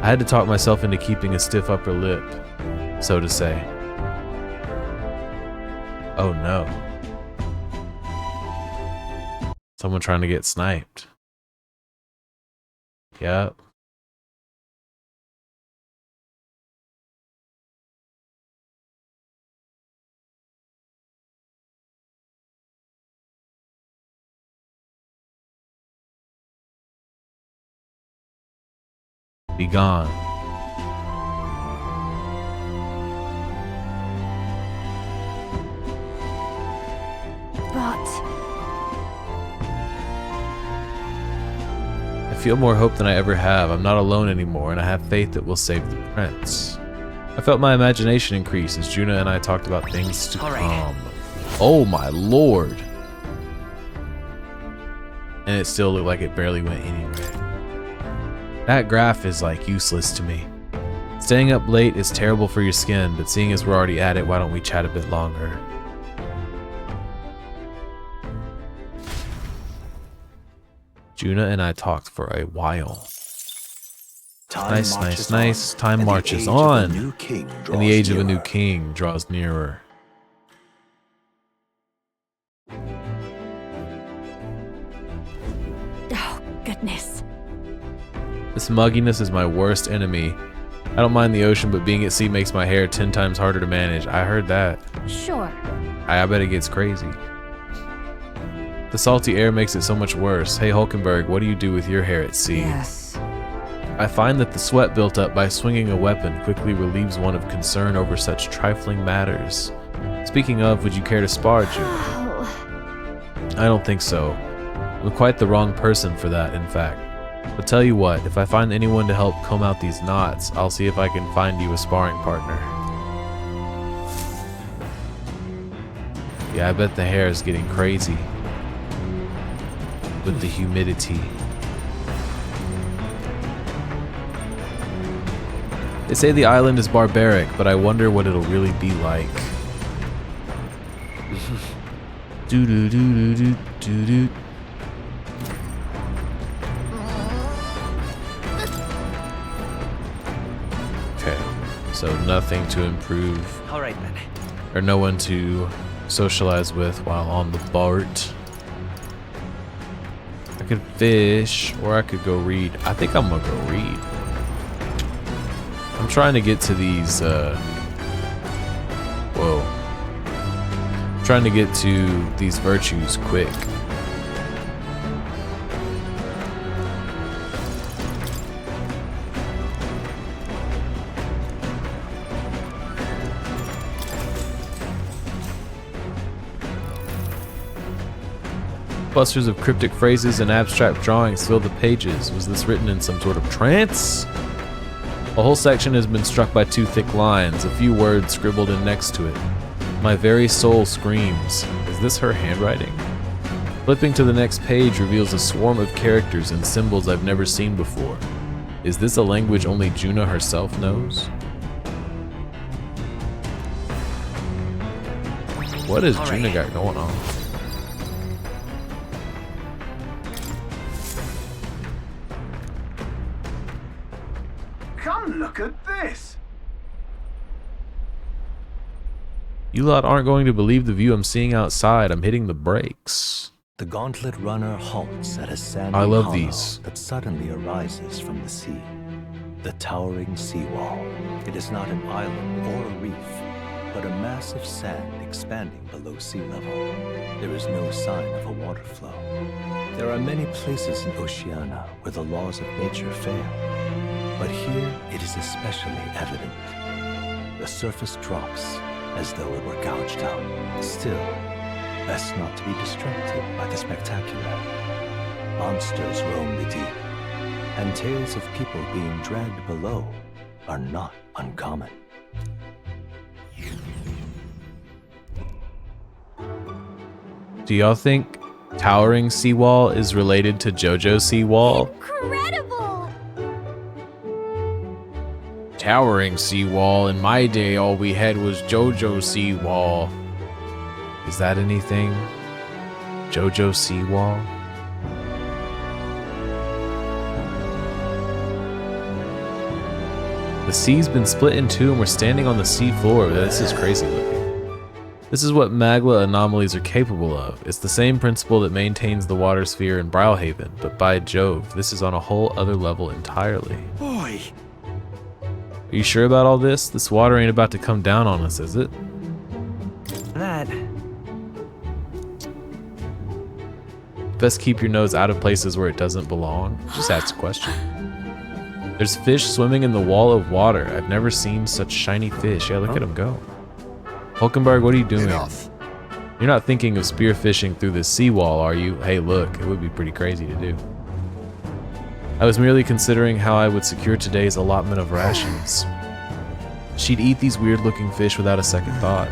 I had to talk myself into keeping a stiff upper lip, so to say. Oh no. Someone trying to get sniped. Yep. Be gone.
But
I feel more hope than I ever have. I'm not alone anymore, and I have faith that we'll save the prince. I felt my imagination increase as Juna and I talked about things to come. Oh my lord. And it still looked like it barely went anywhere. That graph is like useless to me. Staying up late is terrible for your skin, but seeing as we're already at it, why don't we chat a bit longer? Juna and I talked for a while. Nice. Time marches on. And the age of a new king draws nearer.
oh goodness.
This mugginess is my worst enemy. I don't mind the ocean, but being at sea makes my hair 10 times harder to manage. I heard that.
Sure.
I bet it gets crazy. The salty air makes it so much worse. Hey Hulkenberg, what do you do with your hair at sea?
Yes.
I find that the sweat built up by swinging a weapon quickly relieves one of concern over such trifling matters. Speaking of, would you care to spar, Juna? I don't think so. I'm quite the wrong person for that, in fact. But tell you what, if I find anyone to help comb out these knots, I'll see if I can find you a sparring partner. Yeah, I bet the hair is getting crazy. With the humidity. They say the island is barbaric, but I wonder what it'll really be like. Do do do do do do do. Okay, so nothing to improve.
All right then.
Or no one to socialize with while on the BART. could fish, or I could go read. I think I'm gonna go read. I'm trying to get to these, whoa. I'm trying to get to these virtues quick. Clusters of cryptic phrases and abstract drawings fill the pages. Was this written in some sort of trance? A whole section has been struck by 2 thick lines, a few words scribbled in next to it. My very soul screams. Is this her handwriting? Flipping to the next page reveals a swarm of characters and symbols I've never seen before. Is this a language only Juna herself knows? What has Juna got going on?
Come look at this.
You lot aren't going to believe the view I'm seeing outside. I'm hitting the brakes.
The gauntlet runner halts at a sandy
I love
hollow
these.
that suddenly arises from the sea. The towering seawall. It is not an island or a reef, but a mass of sand expanding below sea level. There is no sign of a water flow. There are many places in Oceania where the laws of nature fail, but here it is especially evident. The surface drops as though it were gouged out. Still, best not to be distracted by the spectacular. Monsters roam the deep, and tales of people being dragged below are not uncommon.
Do y'all think towering seawall is related to JoJo seawall?
Incredible!
Towering seawall. In my day, all we had was JoJo seawall. Is that anything? JoJo seawall? The sea's been split in two and we're standing on the sea floor. This is crazy looking. This is what magma anomalies are capable of. It's the same principle that maintains the water sphere in Browhaven, but by Jove, this is on a whole other level entirely.
Boy!
Are you sure about all this? This water ain't about to come down on us, is it?
That.
Best keep your nose out of places where it doesn't belong. Just ask a question. There's fish swimming in the wall of water. I've never seen such shiny fish. Yeah, look at them go. Hulkenberg, what are you doing?
Enough.
You're not thinking of spearfishing through this seawall, are you? Hey, look, it would be pretty crazy to do. I was merely considering how I would secure today's allotment of rations. She'd eat these weird-looking fish without a second thought.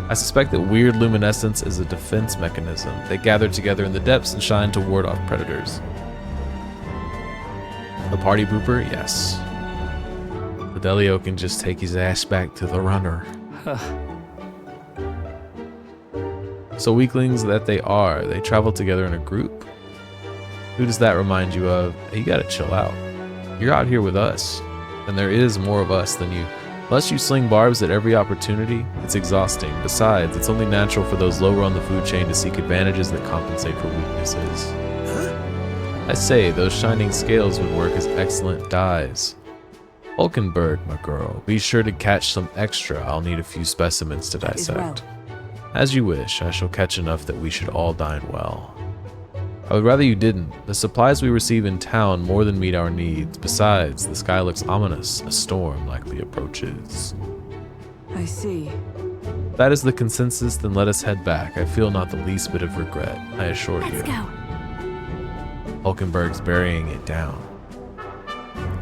I suspect that weird luminescence is a defense mechanism. They gather together in the depths and shine to ward off predators. The party pooper? Yes. Fidelio can just take his ass back to the runner. So weaklings that they are, they travel together in a group? Who does that remind you of? Hey, you gotta chill out. You're out here with us, and there is more of us than you. Unless you sling barbs at every opportunity, it's exhausting. Besides, it's only natural for those lower on the food chain to seek advantages that compensate for weaknesses. I say, those shining scales would work as excellent dyes. Hulkenberg, my girl, be sure to catch some extra. I'll need a few specimens to dissect. As you wish, I shall catch enough that we should all dine well. I would rather you didn't. The supplies we receive in town more than meet our needs. Besides, the sky looks ominous. A storm likely approaches.
I see.
If that is the consensus, then let us head back. I feel not the least bit of regret, I assure you.
Let's go.
Hulkenberg's burying it down.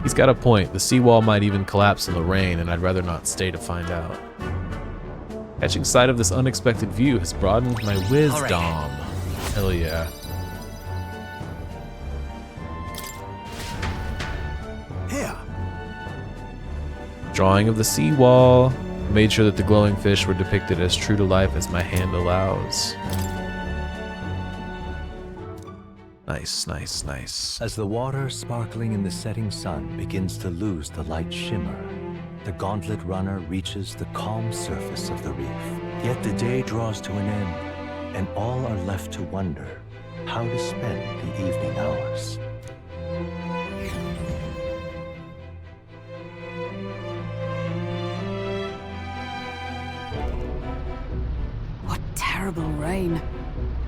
He's got a point. The seawall might even collapse in the rain, and I'd rather not stay to find out. Catching sight of this unexpected view has broadened my wisdom. Hell yeah.
Here.
Drawing of the seawall. Made sure that the glowing fish were depicted as true to life as my hand allows. Nice, nice, nice.
As the water sparkling in the setting sun begins to lose the light shimmer, the gauntlet runner reaches the calm surface of the reef. Yet the day draws to an end, and all are left to wonder, how to spend the evening hours.
What terrible rain.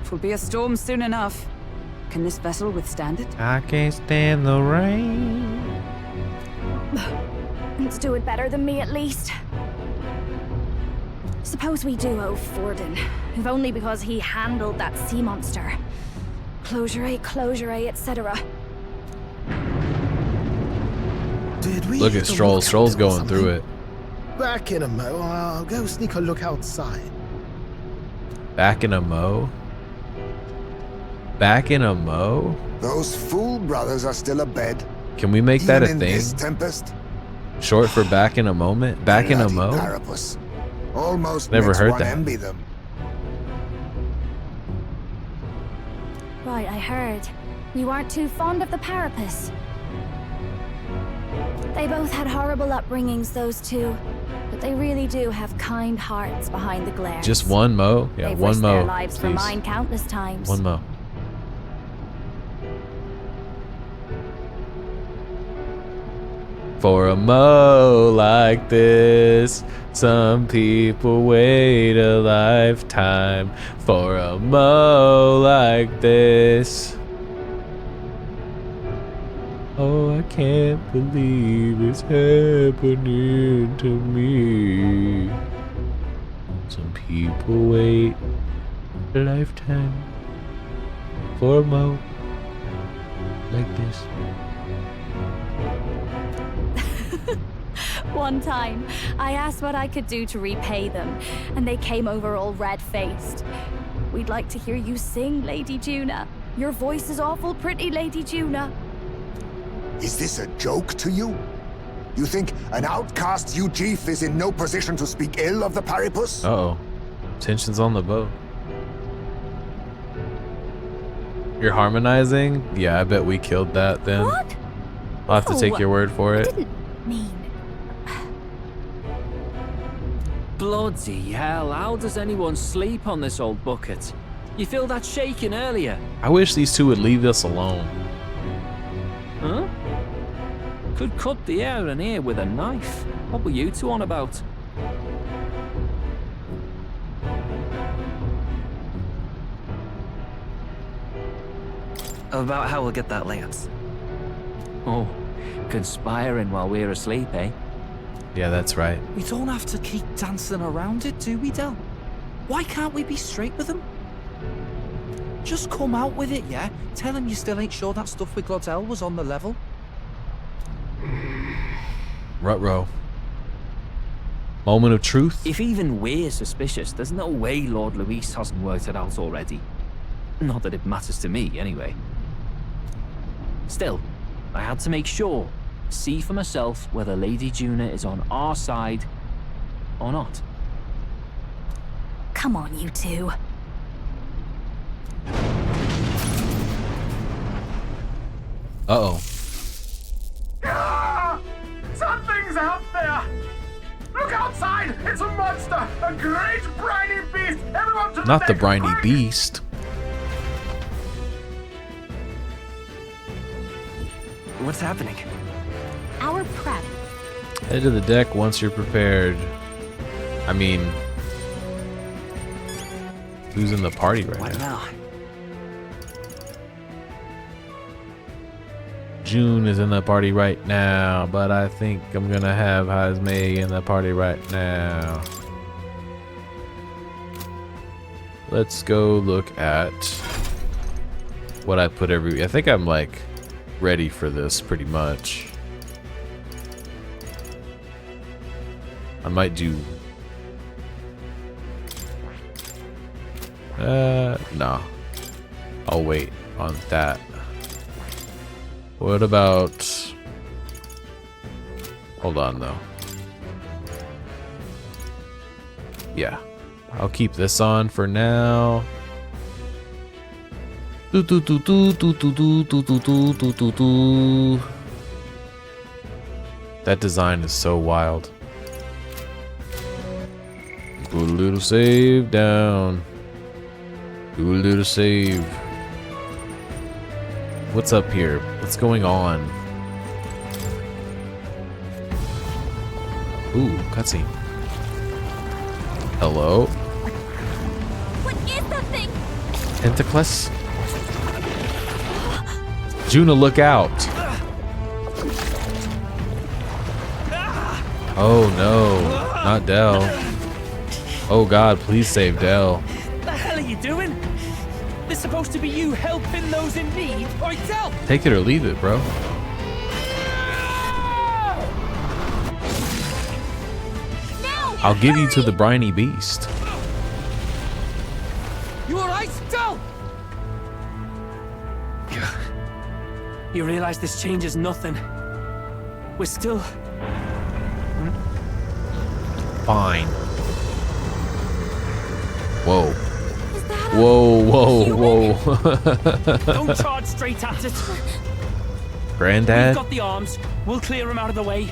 Twill be a storm soon enough. Can this vessel withstand it?
I can't stand the rain.
Let's do it better than me, at least. Suppose we do owe Forden, if only because he handled that sea monster. Closure, etc.
Did we
Look at
hit a
Stroll.
lookout
Stroll's
or
going through
something?
it.
Back in a mo. I'll go sneak a look outside.
Back in a mo? Back in a mo?
Those fool brothers are still abed.
Can we make that a
Even in
thing?
this tempest.
Short for back in a moment? Back in a
Bloody
mo?
Parapus. Almost
Never
makes
heard
one
that.
envy them.
Right, I heard. You aren't too fond of the Parapus. They both had horrible upbringings, those two. But they really do have kind hearts behind the glare.
Just one mo? Yeah,
They've
one
risked
mo.
their lives for
please.
mine countless times.
One mo. For a mo like this, some people wait a lifetime. For a mo like this. Oh, I can't believe it's happening to me. Some people wait a lifetime for a mo like this.
One time, I asked what I could do to repay them, and they came over all red-faced. We'd like to hear you sing, Lady Juna. Your voice is awful pretty, Lady Juna.
Is this a joke to you? You think an outcast Ujeef is in no position to speak ill of the Paripus?
Uh-oh. Tensions on the boat. You're harmonizing? Yeah, I bet we killed that then.
What?
I'll have to take
No,
your word for
I
it.
didn't mean...
Bloody hell, how does anyone sleep on this old bucket? You feel that shaking earlier?
I wish these two would leave us alone.
Huh? Could cut the air in here with a knife. What were you two on about?
About how we'll get that lance.
Oh, conspiring while we're asleep, eh?
Yeah, that's right.
We don't have to keep dancing around it, do we, Del? Why can't we be straight with him? Just come out with it, yeah? Tell him you still ain't sure that stuff with Glottel was on the level.
Ruh-roh. Moment of truth?
If even we're suspicious, there's no way Lord Luis hasn't worked it out already. Not that it matters to me, anyway. Still, I had to make sure, see for myself whether Lady Juna is on our side or not.
Come on, you two.
Uh-oh.
Ah! Something's out there! Look outside! It's a monster! A great briny beast! Everyone to the
Not the
deck,
briny
quick!
beast.
What's happening?
Our prep.
Head to the deck once you're prepared. I mean, who's in the party right now? June is in the party right now, but I think I'm gonna have Hazme in the party right now. Let's go look at what I put I think I'm like ready for this pretty much. I might do no. I'll wait on that. What about... Hold on, though. Yeah. I'll keep this on for now. That design is so wild. Put a little save down. Do a little save. What's up here? What's going on? Ooh, cutscene. Hello?
What is that thing?
Tentaclus? Juna, look out! Oh no, not Del. Oh god, please save Del.
The hell are you doing? This supposed to be you helping those in need? Oi, Del!
Take it or leave it, bro. I'll give you to the briny beast.
You alright, Del? You realize this changes nothing. We're still...
Fine. Whoa. Whoa, whoa.
Don't charge straight at it.
Granddad?
We've got the arms. We'll clear him out of the way.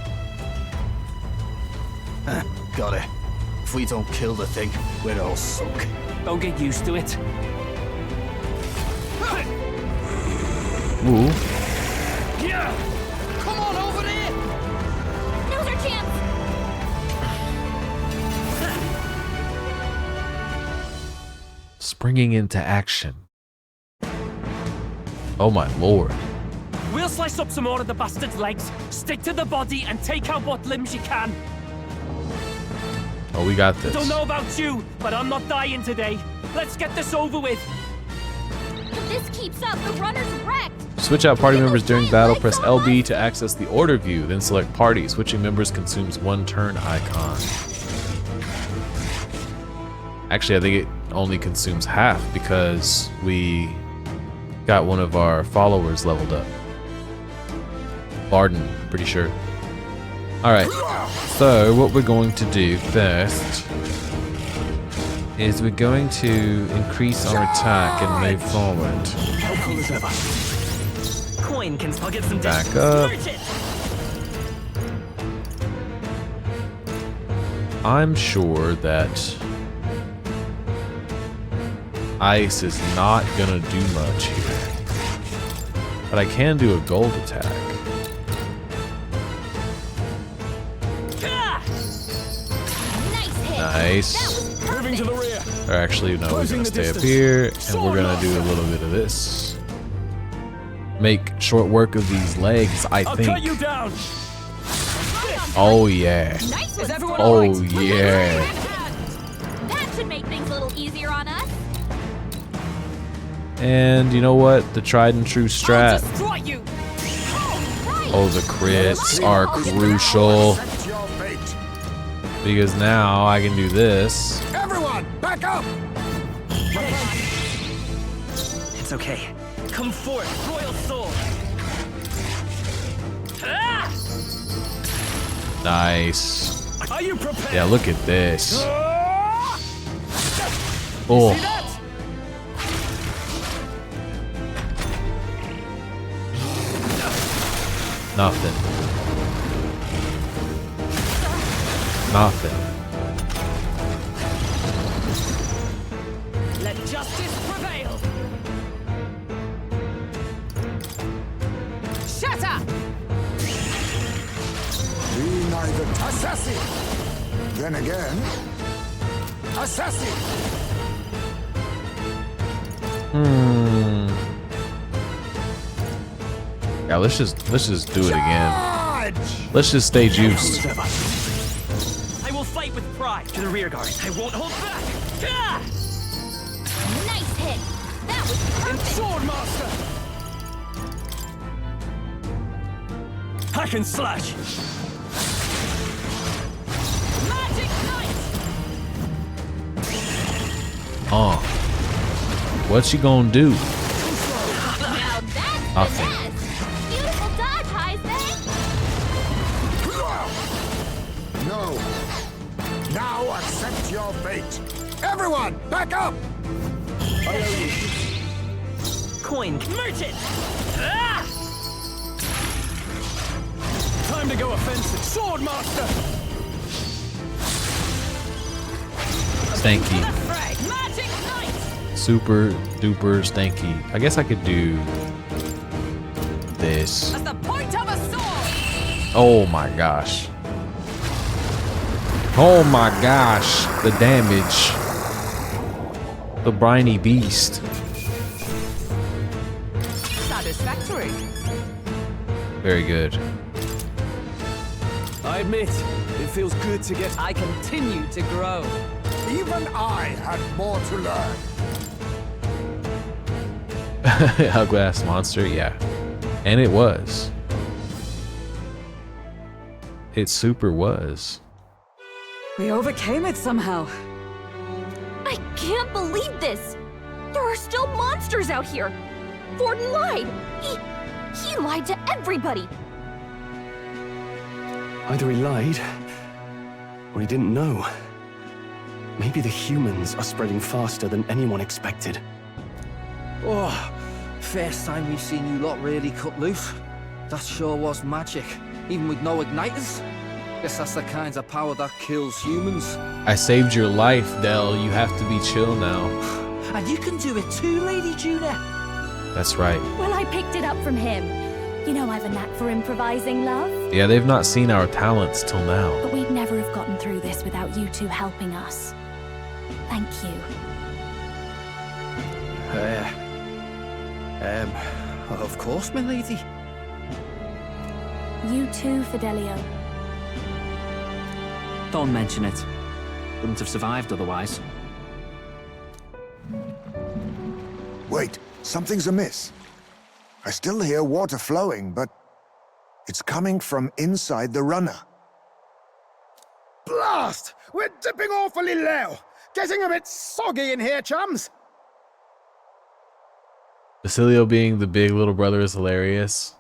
Got it. If we don't kill the thing, we're all sunk.
Don't get used to it.
Ooh.
Yeah! Come on over there!
Now's our chance!
Springing into action. Oh my lord.
We'll slice up some more of the bastard's legs, stick to the body, and take out what limbs you can.
Oh, we got this.
Don't know about you, but I'm not dying today. Let's get this over with.
If this keeps up, the runner's wrecked!
Switch out party members during battle. Press LB to access the order view. Then select party. Switching members consumes 1 turn icon. Actually, I think it only consumes half because we got one of our followers leveled up. Barden, pretty sure. Alright, so what we're going to do first is we're going to increase our attack and move forward.
Coin can still get some
Back up. I'm sure that ice is not gonna do much here, but I can do a gold attack. Nice.
Moving to the rear.
Or actually, no, we're gonna stay up here, and we're gonna do a little bit of this. Make short work of these legs, I
I'll
think.
cut you down.
Oh yeah.
Nice one.
Oh yeah.
That should make things a little easier on us.
And you know what? The tried and true strat.
Destroy you.
Oh, the crits are crucial. Because now I can do this.
Everyone, back up!
It's okay. Come forth, royal soul.
Nice.
Are you prepared?
Yeah, look at this. Oh. Nothing. Nothing.
Let justice prevail.
Shut up!
Be neither assassin. Then again, assassin.
Yeah, let's just do it again. Let's just stay juiced.
I will fight with pride.
To the rear guard.
I won't hold back.
Nice hit! That was perfect!
Sword master. Hack and slash. Magic knight.
What's she gonna do?
Now that's
Nothing.
beautiful dodge, Heisman!
No. Now accept your fate. Everyone, back up!
Coin.
Merchant. Time to go offensive. Sword master.
Stanky.
Magic knight.
Super duper stanky. I guess I could do this.
As the point of a sword.
Oh my gosh. Oh my gosh. The damage. The briny beast.
Satisfactory.
Very good.
I admit, it feels good to get.
I continue to grow.
Even I had more to learn.
Ugly-ass monster, yeah. And it was. It super was.
We overcame it somehow.
I can't believe this! There are still monsters out here! Forden lied! He lied to everybody!
Either he lied, or he didn't know. Maybe the humans are spreading faster than anyone expected.
Oh, first time we've seen you lot really cut loose. That sure was magic, even with no igniters. Guess that's the kind of power that kills humans.
I saved your life, Del. You have to be chill now.
And you can do it too, Lady Juna.
That's right.
Well, I picked it up from him. You know I've a knack for improvising, love.
Yeah, they've not seen our talents till now.
But we'd never have gotten through this without you two helping us. Thank you.
Of course, my lady.
You too, Fidelio.
Don't mention it. Wouldn't have survived otherwise.
Wait, something's amiss. I still hear water flowing, but it's coming from inside the runner.
Blast! We're dipping awfully low. Getting a bit soggy in here, chums.
Basilio being the big little brother is hilarious.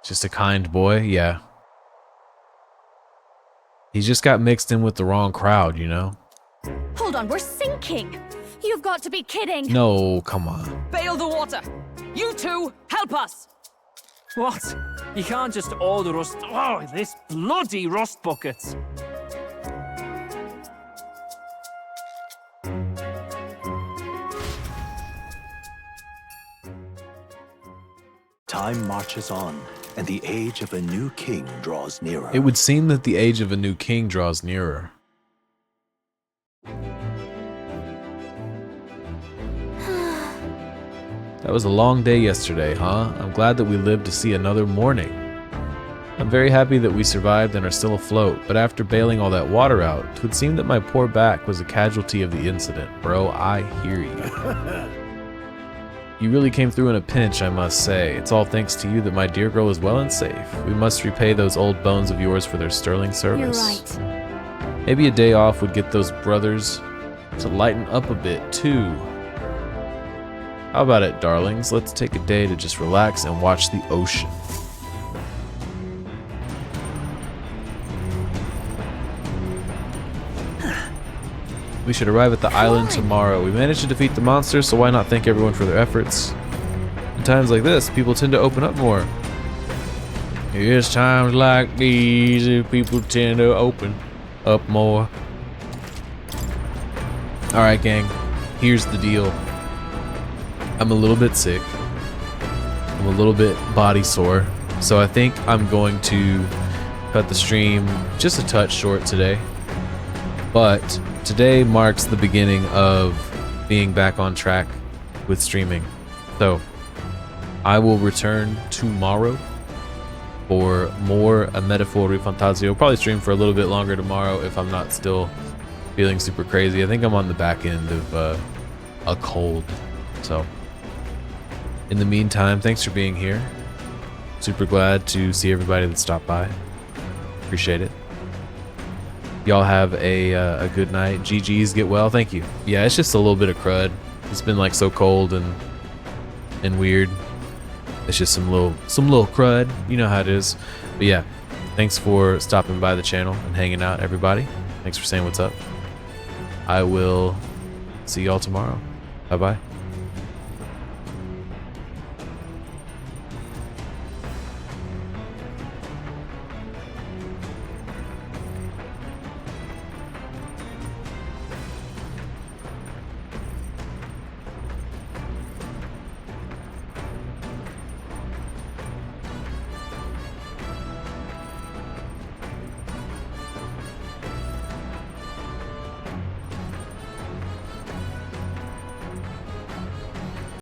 Just a kind boy, yeah. He just got mixed in with the wrong crowd, you know?
Hold on, we're sinking! You've got to be kidding!
No, come on.
Bail the water! You two, help us!
What? You can't just order us. Oh, this bloody rust bucket.
Time marches on, and the age of a new king draws nearer.
It would seem that the age of a new king draws nearer. That was a long day yesterday, huh? I'm glad that we lived to see another morning. I'm very happy that we survived and are still afloat, but after bailing all that water out, it would seem that my poor back was a casualty of the incident. Bro, I hear you. You really came through in a pinch, I must say. It's all thanks to you that my dear girl is well and safe. We must repay those old bones of yours for their sterling service.
You're right.
Maybe a day off would get those brothers to lighten up a bit, too. How about it, darlings? Let's take a day to just relax and watch the ocean. We should arrive at the island tomorrow. We managed to defeat the monsters, so why not thank everyone for their efforts? In times like this, people tend to open up more. It's times like these that people tend to open up more. Alright, gang. Here's the deal. I'm a little bit sick. I'm a little bit body sore. So I think I'm going to cut the stream just a touch short today. But today marks the beginning of being back on track with streaming. So I will return tomorrow for more A Metaphor ReFantazio. Probably stream for a little bit longer tomorrow if I'm not still feeling super crazy. I think I'm on the back end of a cold. So in the meantime, thanks for being here. Super glad to see everybody that stopped by. Appreciate it. Y'all have a good night. GG's, get well. Thank you. Yeah, it's just a little bit of crud. It's been like so cold and weird. It's just some little crud. You know how it is. But yeah, thanks for stopping by the channel and hanging out, everybody. Thanks for saying what's up. I will see y'all tomorrow. Bye-bye.